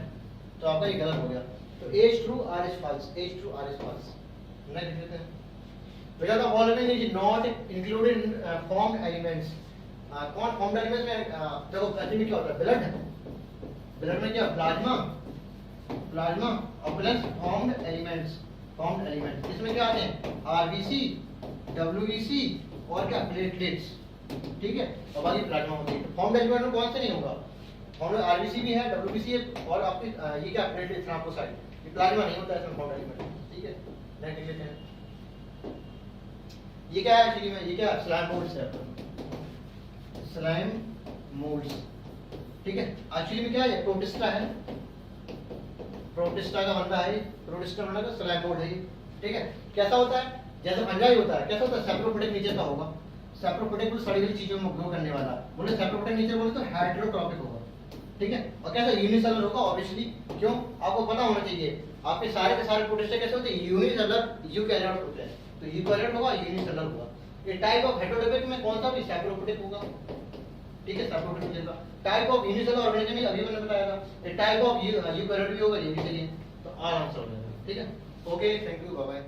तो आपका ये गलत हो गया, तो A's true R is false, A's true R is false. Next देख लेते हैं which of the following is not included in formed elements, कौन फॉर्म्ड एलिमेंट्स में देखो एक्चुअली क्या होता है ब्लड, ब्लड में क्या प्लाज्मा, प्लाज्मा और plus formed elements, formed elements इसमें क्या आते हैं आरबीसी, डब्ल्यूबीसी और क्या प्लेटलेट्स, ठीक है और बाकी प्लाज्मा होती है। तो फॉर्म्ड एलिमेंट में कौन से नहीं होगा, फॉर्म्ड आरबीसी भी है, डब्ल्यूबीसी है और आपकी ये क्या प्लेटलेट्स ट्रांसपोसाइट, ये प्लाज्मा नहीं होता है इसमें फॉर्म्ड एलिमेंट, ठीक है नेक्स्ट देख लेते हैं। ये क्या है एक्चुअली में, ये क्या स्लाइम मोल्ड्स है, स्लाइम मोल्ड्स, ठीक है एक्चुअली में क्या है प्रोटिस्टा है, प्रोटिस्टा का बनता है, प्रोटिस्टा बनने का स्लाइम मोल्ड है, ठीक है कैसा होता है जैसे फंजाई होता है, कैसा होता है सेप्रोफिटिक नेचर का होगा, सेप्रोफिटिक को सड़ी हुई चीजों में ग्रो करने वाला, बोले सेप्रोफिटिक नेचर बोले तो हेटेरोट्रॉपिक होगा, ठीक है और कैसा यूनिसेलुलर होगा ऑब्वियसली, क्यों आपको पता होना चाहिए आपके सारे के सारे प्रोटिस्टा कैसे होते हैं यूनिसेलुलर यूकैरियोट होते हैं, तो यूकैरियोट होगा यूनिसेलुलर होगा। ये टाइप ऑफ हेटेरोट्रॉपिक में कौन सा भी सेप्रोफिटिक होगा, ठीक है सेप्रोफिटिक नेचर का। टाइप ऑफ यूनिसेलुलर ऑर्गेनिज्म अभी मैंने बताया था, ये टाइप ऑफ यूकैरियोट भी होगा ये भी चलिए, तो आर आंसर हो जाएगा, ठीक है okay thank you bye bye.